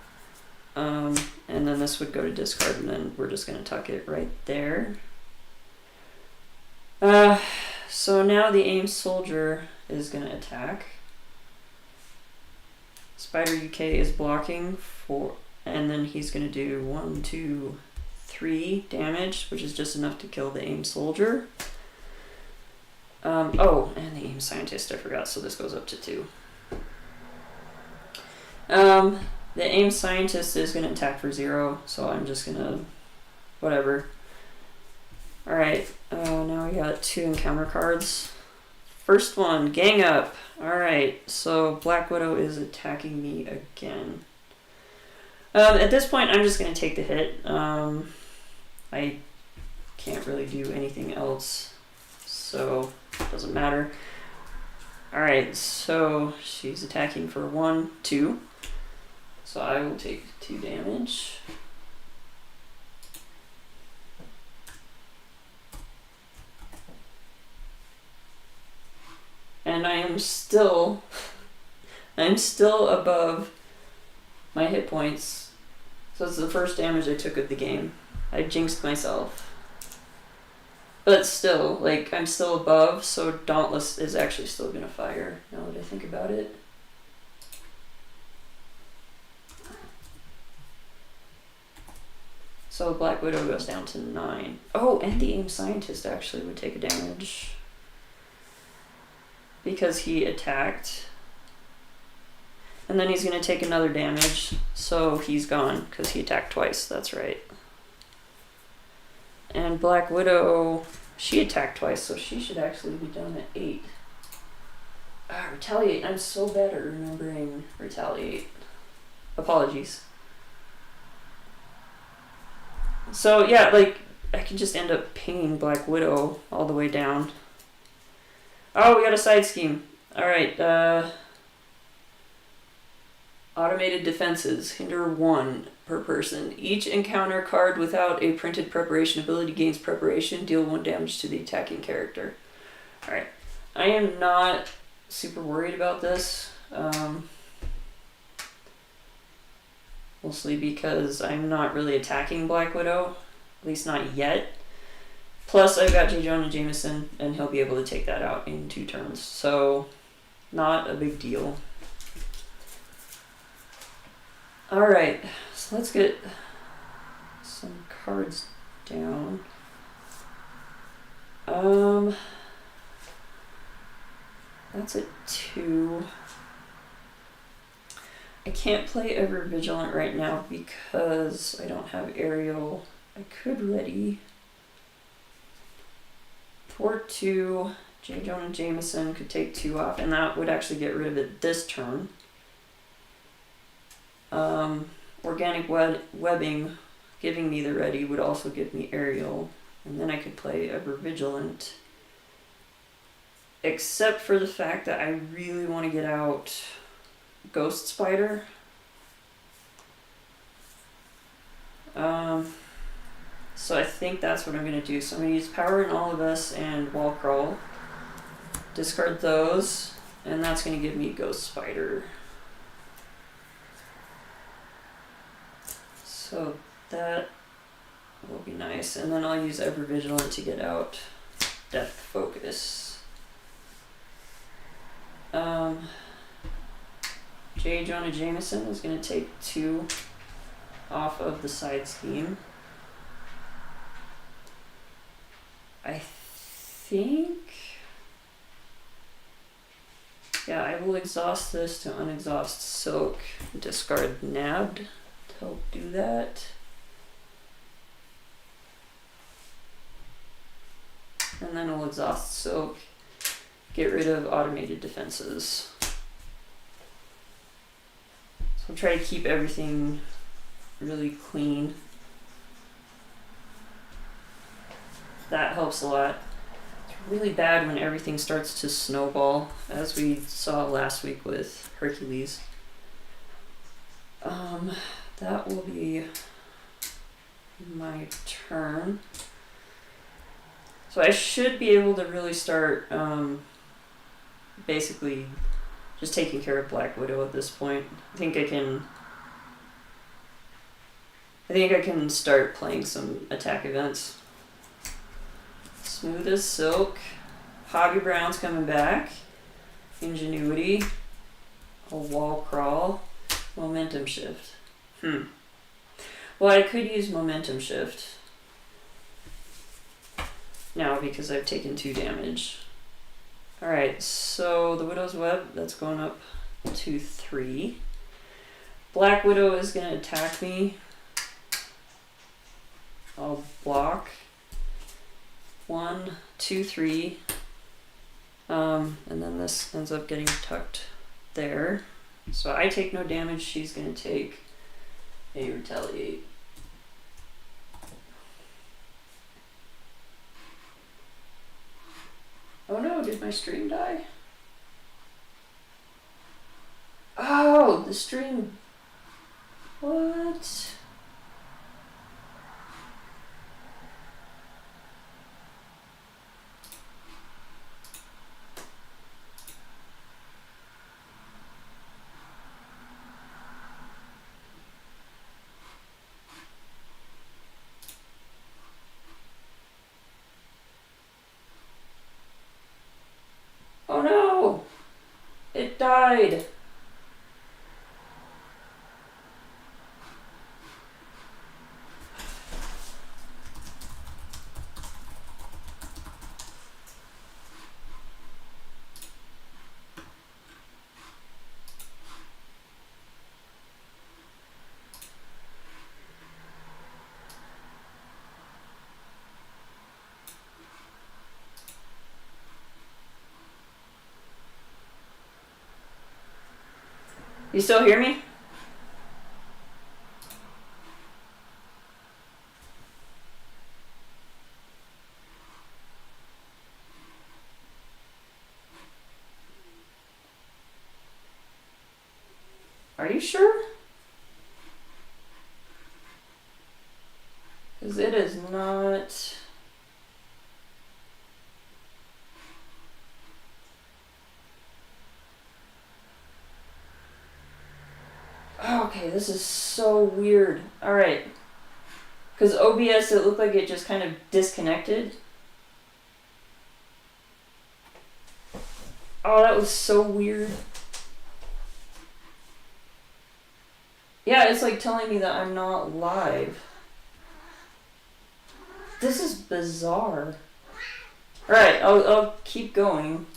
And then this would go to discard, and then we're just going to tuck it right there. So now the Aim Soldier is going to attack. Spider UK is blocking for, and then he's going to do 1, 2, 3 damage, which is just enough to kill the Aim Soldier. Oh, and the Aim Scientist, I forgot, so this goes up to 2. The Aim Scientist is going to attack for 0, so I'm just going to, whatever. Alright, now we got 2 encounter cards. First one, Gang Up. Alright, so Black Widow is attacking me again. At this point, I'm just going to take the hit. I can't really do anything else, so it doesn't matter. Alright, so she's attacking for 1, 2. So I will take 2 damage. I'm still above my hit points. So it's the first damage I took of the game. I jinxed myself. But still, like, I'm still above, so Dauntless is actually still gonna fire, now that I think about it. So Black Widow goes down to 9. Oh, and the AIM Scientist actually would take a damage. Because he attacked. And then he's going to take another damage. So he's gone because he attacked twice. That's right. And Black Widow, she attacked twice, so she should actually be done at 8. Retaliate. I'm so bad at remembering retaliate. Apologies. So yeah, like, I can just end up pinging Black Widow all the way down. Oh, we got a side scheme. Alright, automated defenses. Hinder 1 per person. Each encounter card without a printed preparation ability gains preparation. Deal 1 damage to the attacking character. Alright. I am not super worried about this. Mostly because I'm not really attacking Black Widow. At least not yet. Plus, I've got J. Jonah Jameson, and he'll be able to take that out in 2 turns. So, not a big deal. Alright, so let's get some cards down. That's a 2. I can't play Ever Vigilant right now because I don't have Aerial. I could ready. For 2, J. Jonah Jameson could take 2 off, and that would actually get rid of it this turn. Organic Webbing, giving me the ready, would also give me Aerial, and then I could play Ever Vigilant. Except for the fact that I really want to get out Ghost Spider. So I think that's what I'm going to do. So I'm going to use Power in All of Us and Wall Crawl. Discard those, and that's going to give me Ghost Spider. So that will be nice. And then I'll use Ever Vigilant to get out Depth Focus. J. Jonah Jameson is going to take 2 off of the side scheme. I think... yeah, I will exhaust this to unexhaust Silk. Discard Nabbed to help do that. And then I'll exhaust Silk. Get rid of automated defenses. So I'll try to keep everything really clean. That helps a lot. It's really bad when everything starts to snowball, as we saw last week with Hercules. That will be my turn. So I should be able to really start basically just taking care of Black Widow at this point. I think I can start playing some attack events. Smooth as Silk. Hobby Brown's coming back. Ingenuity. A Wall Crawl. Momentum Shift. Well, I could use Momentum Shift now because I've taken 2 damage. Alright, so the Widow's Web, that's going up to 3. Black Widow is going to attack me. I'll block. 1, 2, 3. And then this ends up getting tucked there. So I take no damage, she's going to take a retaliate. Oh no, did my stream die? Oh, the stream. What? died. You still hear me? Are you sure? Because it is not... Okay, this is so weird. Alright. Because OBS, it looked like it just kind of disconnected. Oh, that was so weird. Yeah, it's like telling me that I'm not live. This is bizarre. Alright, I'll keep going.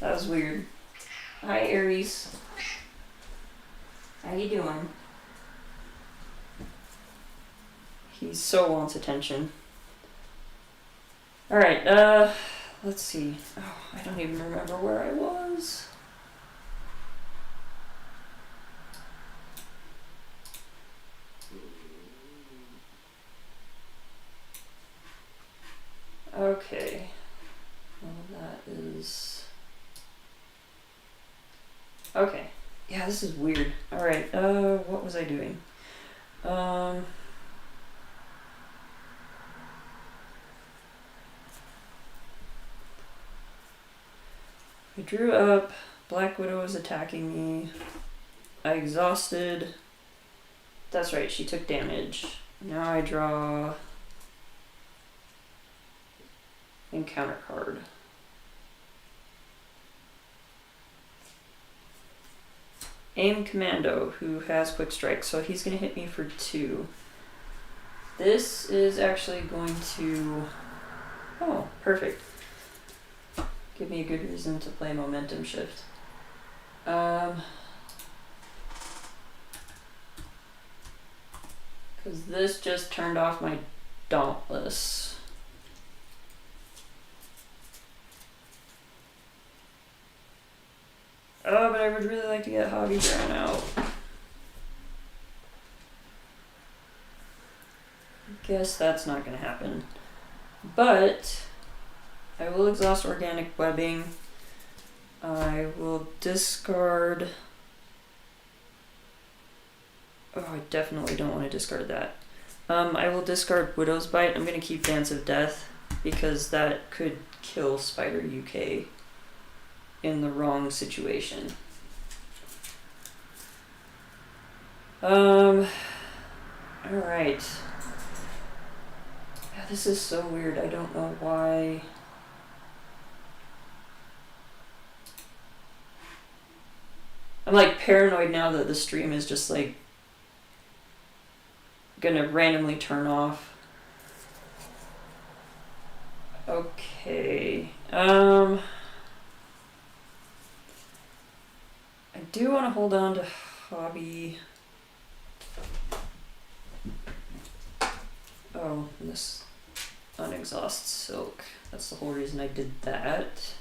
That was weird. Hi, Aries. How you doing? He so wants attention. Alright, let's see. Oh, I don't even remember where I was. Okay. Well, that is... Okay. Yeah, this is weird. Alright, what was I doing? I drew up, Black Widow was attacking me, I exhausted, that's right, she took damage. Now I draw encounter card. Aim Commando, who has quick strike, so he's gonna hit me for 2. This is actually going to... Oh, perfect. Give me a good reason to play Momentum Shift. Because this just turned off my Dauntless. Oh, but I would really like to get Hobby Brown out. Guess that's not gonna happen. But I will exhaust Organic Webbing. I will discard... Oh, I definitely don't want to discard that. I will discard Widow's Bite. I'm going to keep Dance of Death because that could kill Spider UK in the wrong situation. Alright. Yeah, this is so weird. I don't know why... I'm like paranoid now that the stream is just like gonna randomly turn off. Okay. I do want to hold on to Hobby. Oh, this unexhaust Silk. That's the whole reason I did that.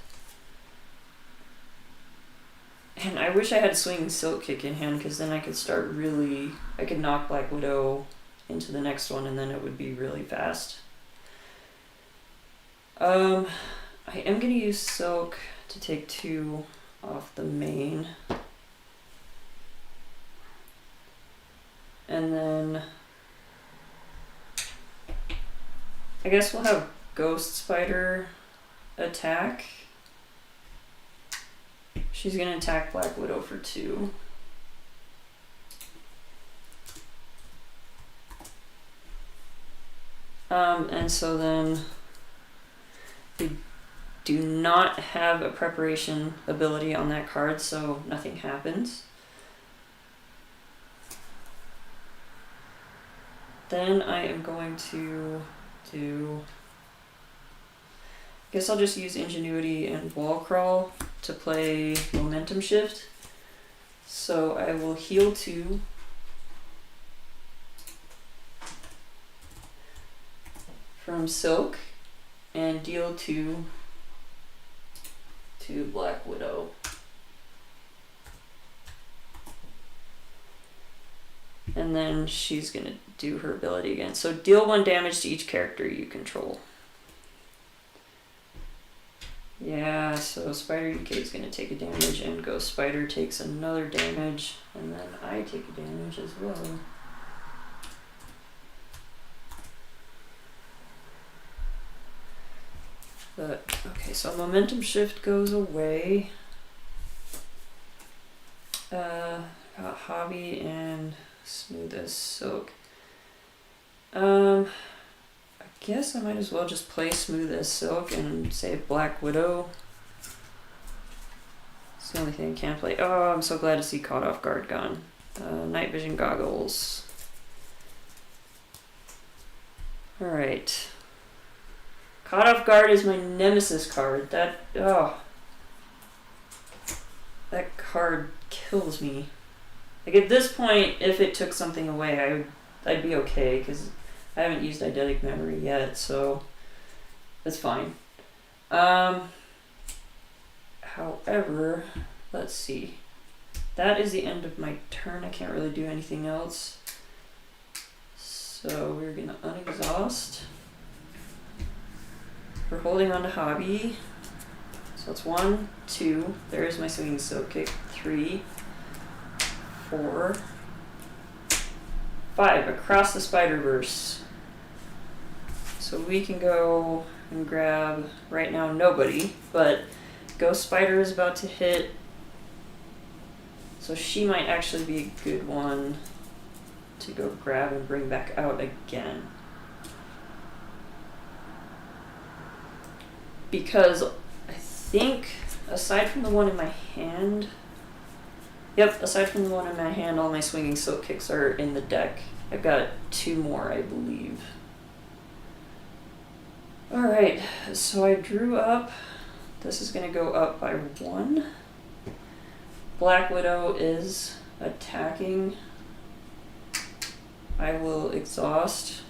And I wish I had Swinging Silk Kick in hand, because then I could start really... I could knock Black Widow into the next one, and then it would be really fast. I am going to use Silk to take 2 off the main. And then... I guess we'll have Ghost Spider attack. She's going to attack Black Widow for 2. And so then we do not have a preparation ability on that card, so nothing happens. Then I am going to do... I guess I'll just use Ingenuity and Wall Crawl to play Momentum Shift. So I will heal 2. From Silk and deal 2 to Black Widow. And then she's gonna do her ability again. So deal 1 damage to each character you control. Yeah, so Spider UK is gonna take a damage, and Ghost Spider takes another damage, and then I take a damage as well. But, okay, so Momentum Shift goes away. Got Hobby and Smooth as Silk. I guess I might as well just play Smooth as Silk and save Black Widow. It's the only thing I can't play. Oh, I'm so glad to see Caught Off Guard gone. Night Vision Goggles. Alright. Caught Off Guard is my nemesis card. That card kills me. Like at this point, if it took something away, I'd be okay, because I haven't used Eidetic Memory yet, so that's fine. However, let's see. That is the end of my turn. I can't really do anything else. So we're gonna unexhaust. We're holding on to Hobby. So it's 1, 2. There's my Swinging Silk Kick. 3, 4, 5. Across the Spider-Verse. So we can go and grab, right now, nobody, but Ghost Spider is about to hit. So she might actually be a good one to go grab and bring back out again. Because I think, aside from the one in my hand, aside from the one in my hand, all my Swinging Silk Kicks are in the deck. I've got 2 more, I believe. Alright, so I drew up. This is going to go up by 1. Black Widow is attacking. I will exhaust.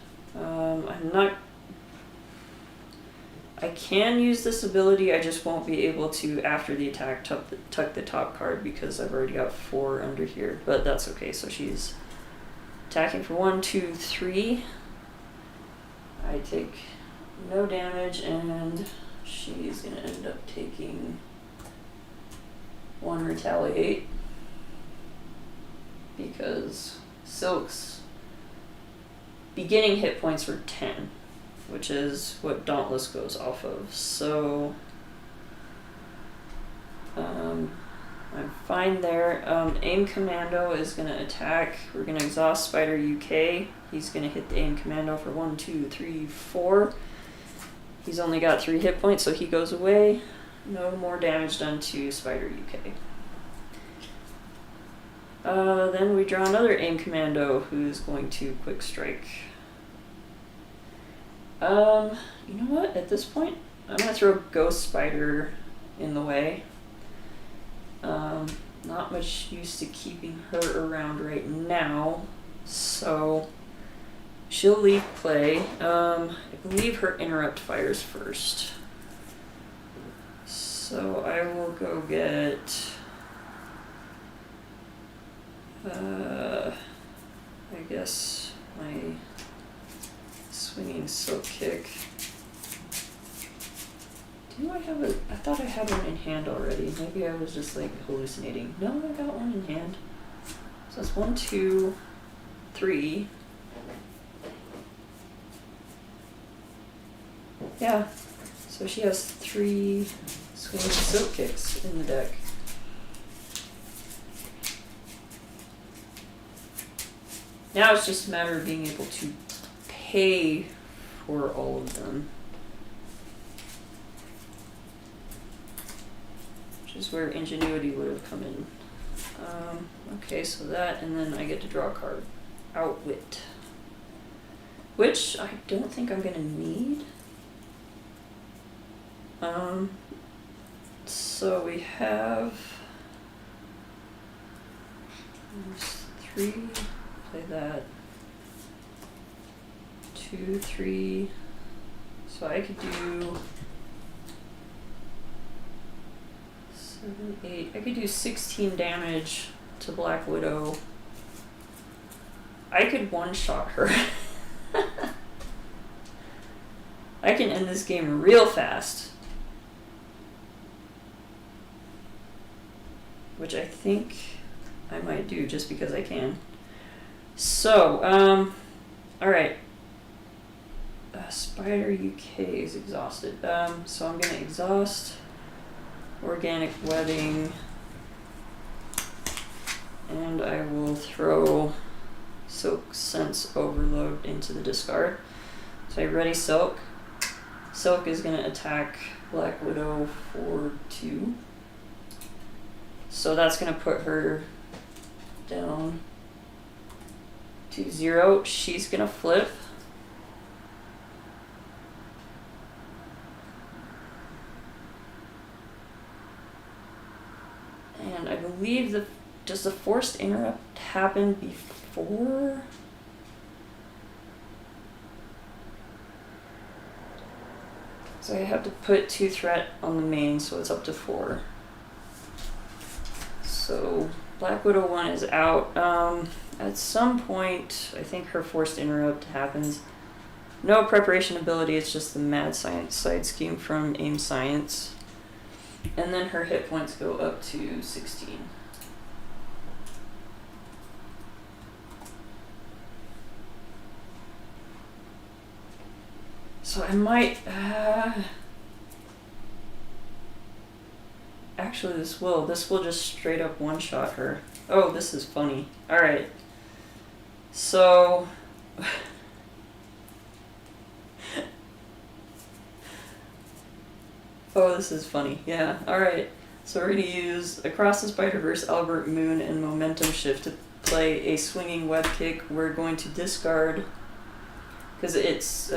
I can use this ability, I just won't be able to after the attack tuck the top card because I've already got 4 under here, but that's okay. So she's attacking for 1, 2, 3. I take no damage, and she's gonna end up taking 1 retaliate because Silk's beginning hit points were 10. Which is what Dauntless goes off of. So I'm fine there. Aim Commando is going to attack. We're going to exhaust Spider UK. He's going to hit the Aim Commando for 1, 2, 3, 4. He's only got 3 hit points, so he goes away. No more damage done to Spider UK. Then we draw another Aim Commando who's going to Quick Strike. You know what? At this point, I'm gonna throw Ghost Spider in the way. Not much use to keeping her around right now, so she'll leave play. I believe her Interrupt fires first. So I will go get, I guess my Swinging Silk Kick. Do I have I thought I had one in hand already. Maybe I was just like hallucinating. No, I got one in hand. So it's 1, 2, 3. Yeah. So she has 3 Swinging Silk Kicks in the deck. Now it's just a matter of being able to pay for all of them. is where ingenuity would have come in. Okay, so that, and then I get to draw a card. Outwit. Which I don't think I'm gonna need. So we have 3, play that. 2, 3. So I could do 7, 8. I could do 16 damage to Black Widow. I could one-shot her. I can end this game real fast. Which I think I might do just because I can. So, alright. Spider UK is exhausted. So I'm gonna exhaust organic webbing, and I will throw Silk Sense Overload into the discard. So I ready Silk. Silk is gonna attack Black Widow for 2. So that's gonna put her down to 0. She's gonna flip. And I believe does the forced interrupt happen before? So I have to put 2 threat on the main, so it's up to 4. So Black Widow 1 is out. At some point, I think her forced interrupt happens. No preparation ability, it's just the mad science side scheme from AIM Science. And then her hit points go up to 16. So I might, actually this will just straight up one-shot her. Oh, this is funny. Alright. So, oh, this is funny. Yeah, alright. So we're going to use Across the Spider-Verse, Albert Moon, and Momentum Shift to play a swinging web kick. We're going to discard, because it's,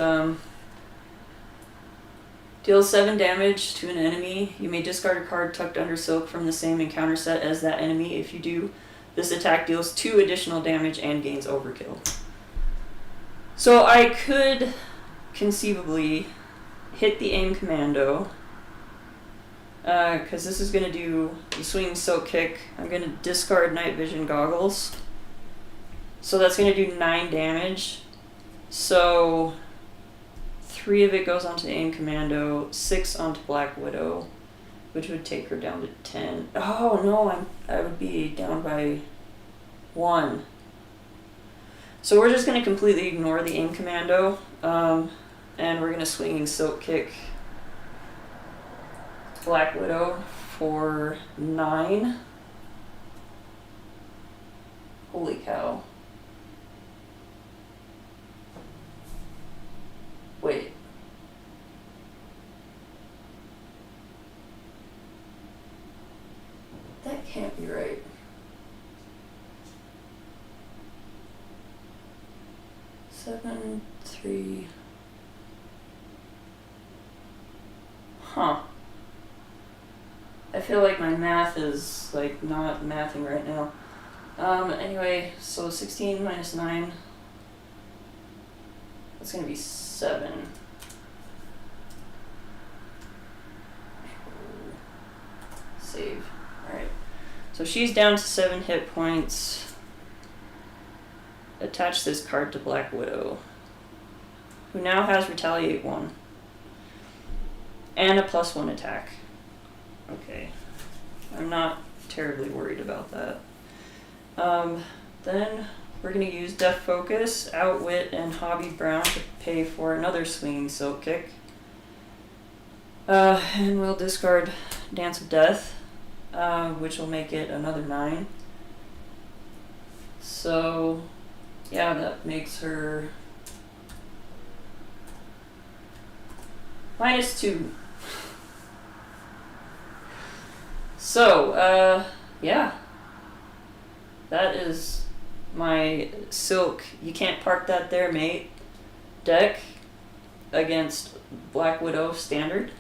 deals 7 damage to an enemy. You may discard a card tucked under Silk from the same encounter set as that enemy. If you do, this attack deals 2 additional damage and gains overkill. So I could conceivably hit the AIM Commando, because this is going to do the swinging Silk kick. I'm going to discard Night Vision Goggles. So that's going to do 9 damage. So 3 of it goes onto the AIM Commando, 6 onto Black Widow, which would take her down to 10. Oh no, I would be down by 1. So we're just going to completely ignore the AIM Commando, and we're going to swinging Silk kick Black Widow for 9. Holy cow. Wait. That can't be right. Seven, 3. Huh. I feel like my math is like not mathing right now. Anyway, so 16 minus 9. That's gonna be 7. Save. Alright. So she's down to 7 hit points. Attach this card to Black Widow, who now has Retaliate 1. And a +1 attack. Okay. I'm not terribly worried about that. Then we're going to use Death Focus, Outwit, and Hobby Brown to pay for another swinging Silk kick. And we'll discard Dance of Death, which will make it another 9. So, yeah, that makes her -2. So, yeah. That is my Silk You Can't Park That There, Mate deck against Black Widow standard.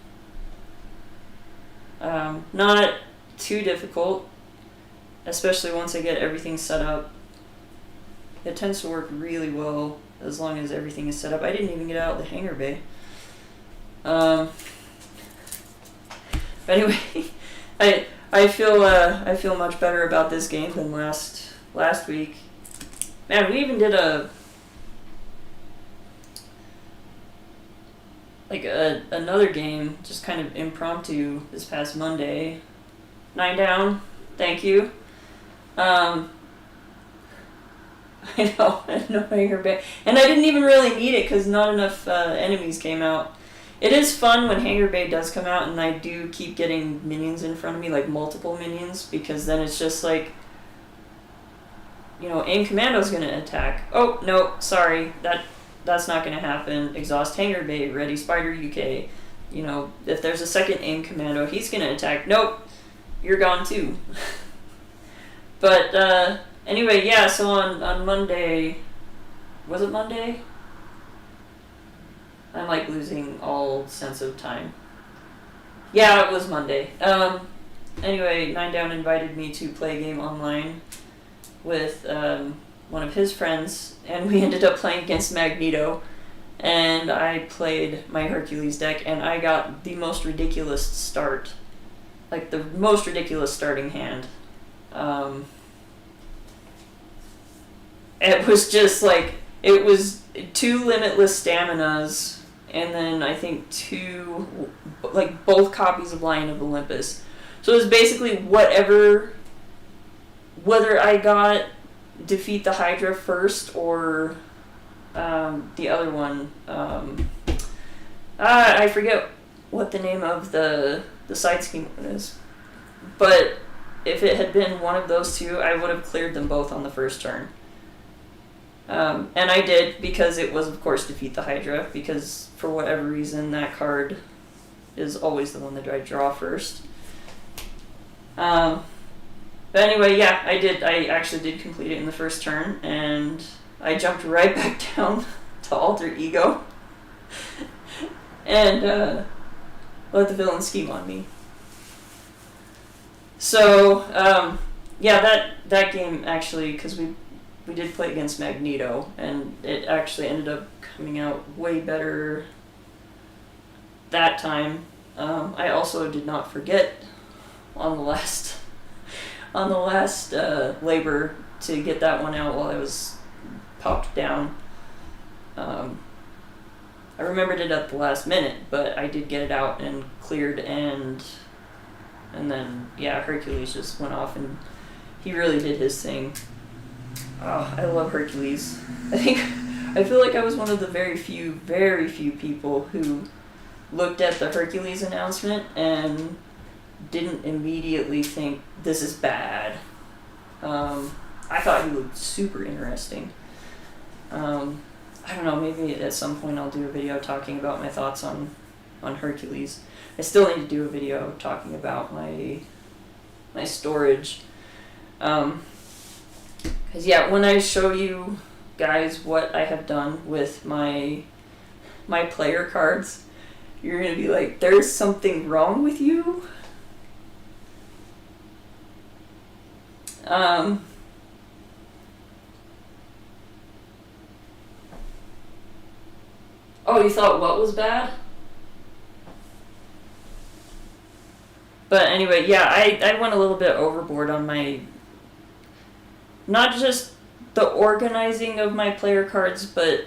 Not too difficult, especially once I get everything set up. It tends to work really well as long as everything is set up. I didn't even get out of the hangar bay. But anyway, I feel much better about this game than last week. Man, we even did another game, just kind of impromptu this past Monday. 9 down, thank you. I know, no hangar bay, and I didn't even really need it because not enough enemies came out. It is fun when Hangar Bay does come out and I do keep getting minions in front of me, like multiple minions, because then it's just like, you know, AIM Commando's gonna attack. Oh, no, sorry, that's not gonna happen. Exhaust Hangar Bay, ready Spider UK. You know, if there's a second AIM Commando, he's gonna attack. Nope, you're gone too. But, anyway, yeah, so on Monday, was it Monday? I'm like losing all sense of time. Yeah, it was Monday. Anyway, 9 Down invited me to play a game online with one of his friends, and we ended up playing against Magneto, and I played my Hercules deck, and I got the most ridiculous start. Like, the most ridiculous starting hand. It was just like, it was 2 limitless staminas, and then I think 2, like, both copies of Lion of Olympus. So it was basically whether I got Defeat the Hydra first or the other one. I forget what the name of the side scheme is. But if it had been one of those 2, I would have cleared them both on the first turn. And I did, because it was, of course, Defeat the Hydra, because for whatever reason that card is always the one that I draw first. But anyway, yeah, I actually did complete it in the first turn, and I jumped right back down to Alter Ego and let the villain scheme on me. So, yeah, that game actually, because we did play against Magneto, and it actually ended up coming out way better that time. I also did not forget on the last labor to get that one out while I was popped down. I remembered it at the last minute, but I did get it out and cleared, and then, yeah, Hercules just went off, and he really did his thing. Oh, I love Hercules. I feel like I was one of the very few people who looked at the Hercules announcement and didn't immediately think, this is bad. I thought he looked super interesting. I don't know, maybe at some point I'll do a video talking about my thoughts on Hercules. I still need to do a video talking about my storage. Because, yeah, when I show you guys what I have done with my player cards, you're going to be like, there's something wrong with you? Oh, you thought what was bad? But anyway, yeah, I went a little bit overboard on my, not just the organizing of my player cards, but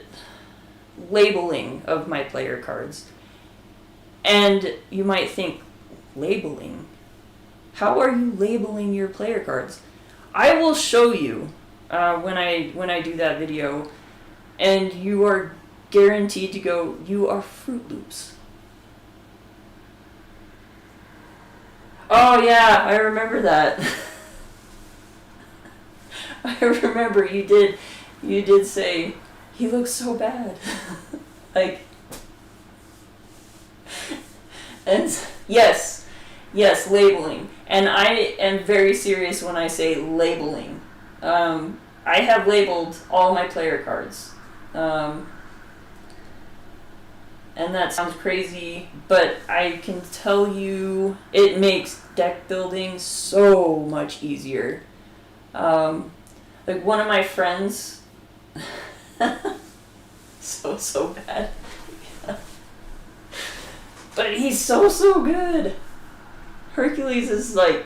labeling of my player cards. And you might think, labeling? How are you labeling your player cards? I will show you when I do that video, and you are guaranteed to go, you are Fruit Loops. Oh yeah, I remember that. I remember you did say, he looks so bad. Like, and yes, Yes, labeling. And I am very serious when I say labeling. I have labeled all my player cards. And that sounds crazy, but I can tell you it makes deck building so much easier. Like one of my friends, so bad. But he's so good. Hercules is like,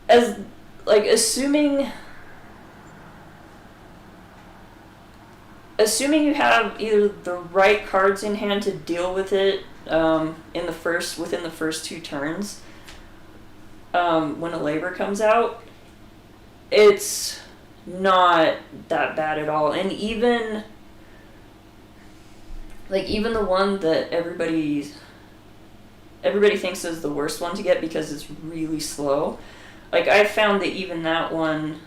assuming you have either the right cards in hand to deal with it within the first 2 turns, when a labor comes out, it's not that bad at all. And even the one that everybody thinks is the worst one to get because it's really slow, like I found that even that one,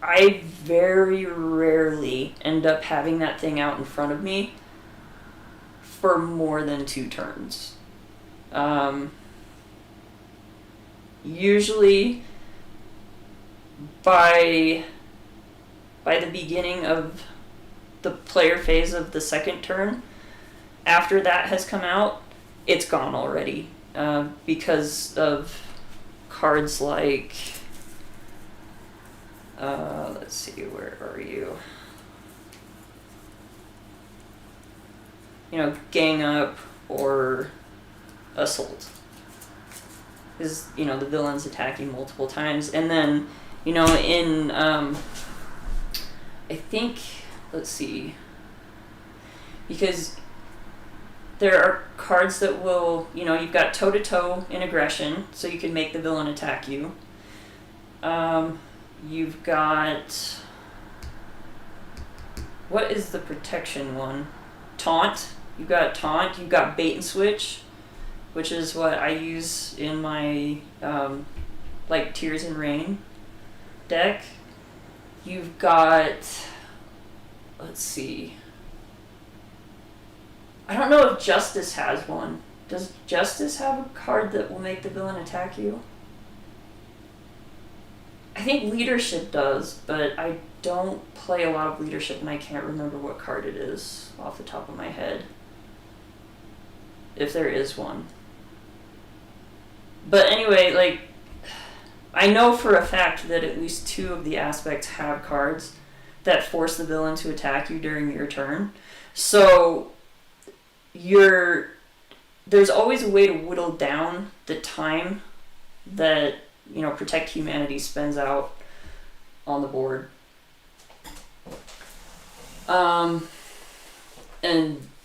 I very rarely end up having that thing out in front of me for more than 2 turns. Usually by the beginning of the player phase of the second turn, after that has come out, it's gone already, because of cards like, let's see, where are you? Gang up or assault. Is, the villain's attacking multiple times. And then, in, I think, let's see, because there are cards that will, you've got toe-to-toe in aggression, so you can make the villain attack you. You've got, what is the protection one? Taunt. You've got taunt. You've got bait and switch, which is what I use in my, Tears in Rain deck. You've got, let's see, I don't know if Justice has one. Does Justice have a card that will make the villain attack you? I think Leadership does, but I don't play a lot of Leadership and I can't remember what card it is off the top of my head, if there is one. But anyway, I know for a fact that at least 2 of the aspects have cards that force the villain to attack you during your turn. So there's always a way to whittle down the time that, Protect Humanity spends out on the board. And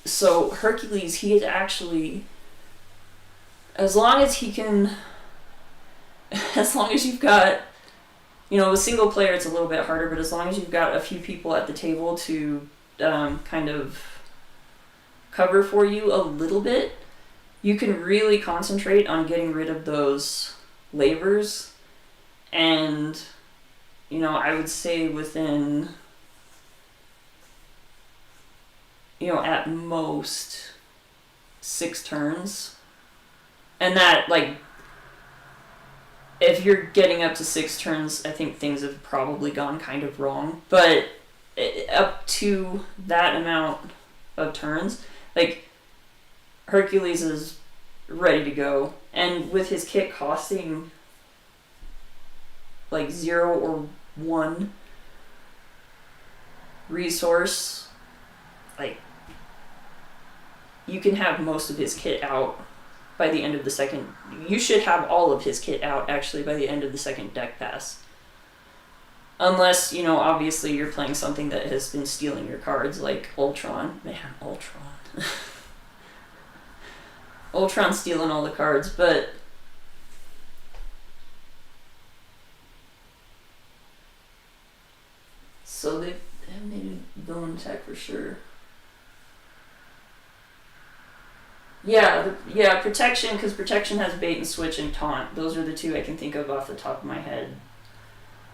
so Hercules, he is actually, as long as you've got, with single player it's a little bit harder, but as long as you've got a few people at the table to kind of cover for you a little bit, you can really concentrate on getting rid of those labors. And, I would say within, at most 6 turns. And that, if you're getting up to 6 turns, I think things have probably gone kind of wrong. But up to that amount of turns, Hercules is ready to go. And with his kit costing 0 or 1 resource, you can have most of his kit out by the end of the second. You should have all of his kit out actually by the end of the second deck pass. Unless, obviously you're playing something that has been stealing your cards, like Ultron. Man, Ultron. Ultron stealing all the cards, but so they've made a villain attack for sure. Yeah, protection, because protection has bait and switch and taunt. Those are the 2 I can think of off the top of my head.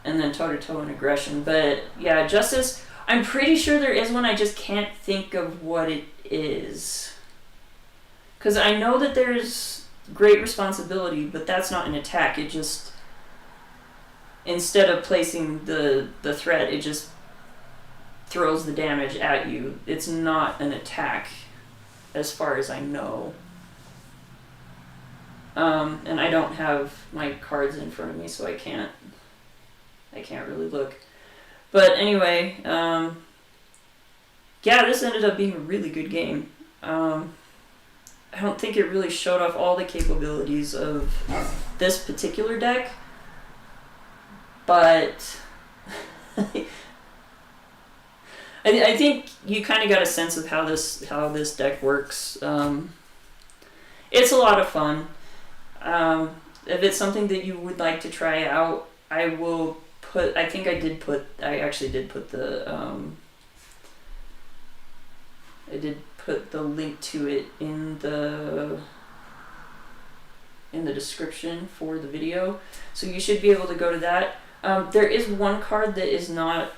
And then toe-to-toe and aggression. But yeah, Justice, I'm pretty sure there is one, I just can't think of what it is. Because I know that there's great responsibility, but that's not an attack. It just, instead of placing the threat, it just throws the damage at you. It's not an attack, as far as I know. And I don't have my cards in front of me, so I can't really look. But anyway, yeah, this ended up being a really good game. I don't think it really showed off all the capabilities of this particular deck, but I think you kind of got a sense of how this deck works. It's a lot of fun. If it's something that you would like to try out, I actually did put the link to it in the description for the video, so you should be able to go to that. There is one card that is not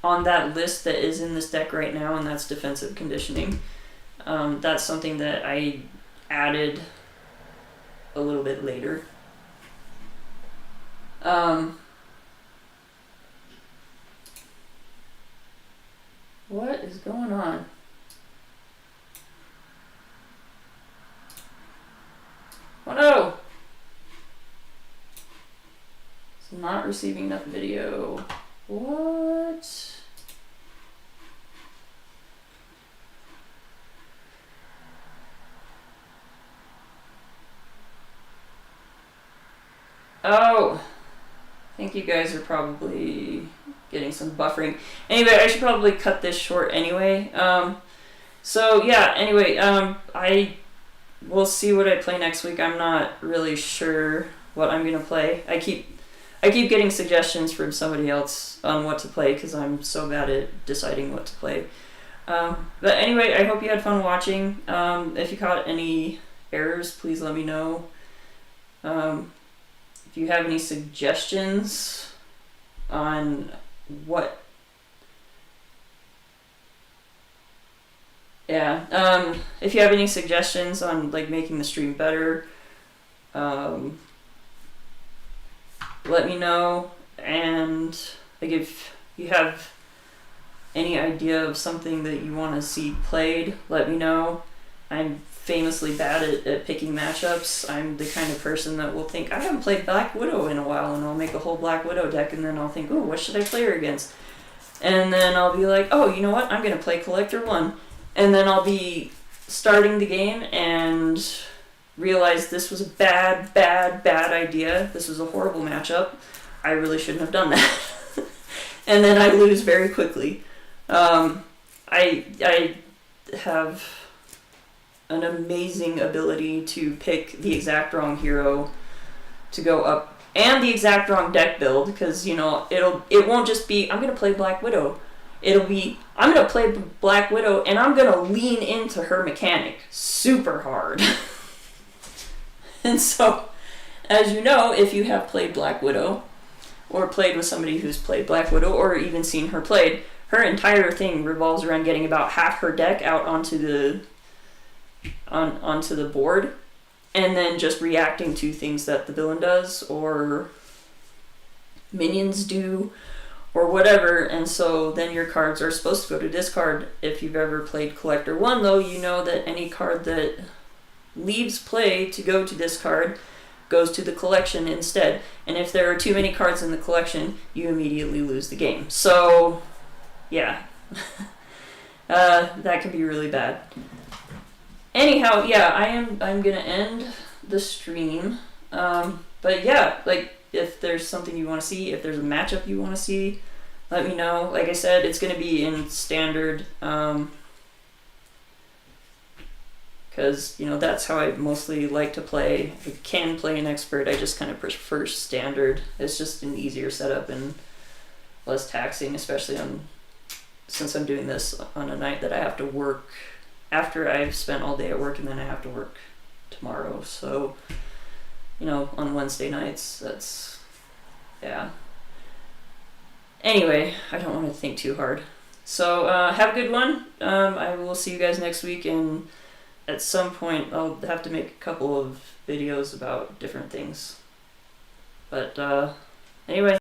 on that list that is in this deck right now, and that's defensive conditioning. That's something that I added a little bit later. What is going on? Oh no! It's not receiving enough video. What? Oh, I think you guys are probably getting some buffering. Anyway, I should probably cut this short anyway. So yeah, anyway, I will see what I play next week. I'm not really sure what I'm gonna play. I keep getting suggestions from somebody else on what to play because I'm so bad at deciding what to play. But anyway, I hope you had fun watching. If you caught any errors, please let me know. If you have any suggestions on what... Yeah, if you have any suggestions on like making the stream better, let me know. And like if you have any idea of something that you want to see played, let me know. I'm famously bad at picking matchups. I'm the kind of person that will think, I haven't played Black Widow in a while, and I'll make a whole Black Widow deck, and then I'll think, oh, what should I play her against? And then I'll be like, oh, you know what, I'm going to play Collector 1. And then I'll be starting the game and realize this was a bad idea. This was a horrible matchup. I really shouldn't have done that. And then I lose very quickly. I have an amazing ability to pick the exact wrong hero to go up, and the exact wrong deck build, because you know it won't just be I'm gonna play Black Widow. It'll be I'm gonna play Black Widow and I'm gonna lean into her mechanic super hard. And so, as you know, if you have played Black Widow or played with somebody who's played Black Widow or even seen her played, her entire thing revolves around getting about half her deck out onto the board, and then just reacting to things that the villain does or minions do or whatever. And so then your cards are supposed to go to discard. If you've ever played Collector 1 though, you know that any card that leaves play to go to discard goes to the collection instead. And if there are too many cards in the collection, you immediately lose the game. So yeah, that can be really bad. Anyhow, yeah, I'm gonna end the stream. But yeah, like if there's something you want to see, if there's a matchup you want to see, let me know. Like I said, it's gonna be in standard, because you know that's how I mostly like to play. I can play an expert. I just kind of prefer standard. It's just an easier setup and less taxing, especially since I'm doing this on a night that I have to work after I've spent all day at work, and then I have to work tomorrow. So, you know, on Wednesday nights, that's, yeah. Anyway, I don't want to think too hard. So, have a good one. I will see you guys next week, and at some point I'll have to make a couple of videos about different things. But anyway.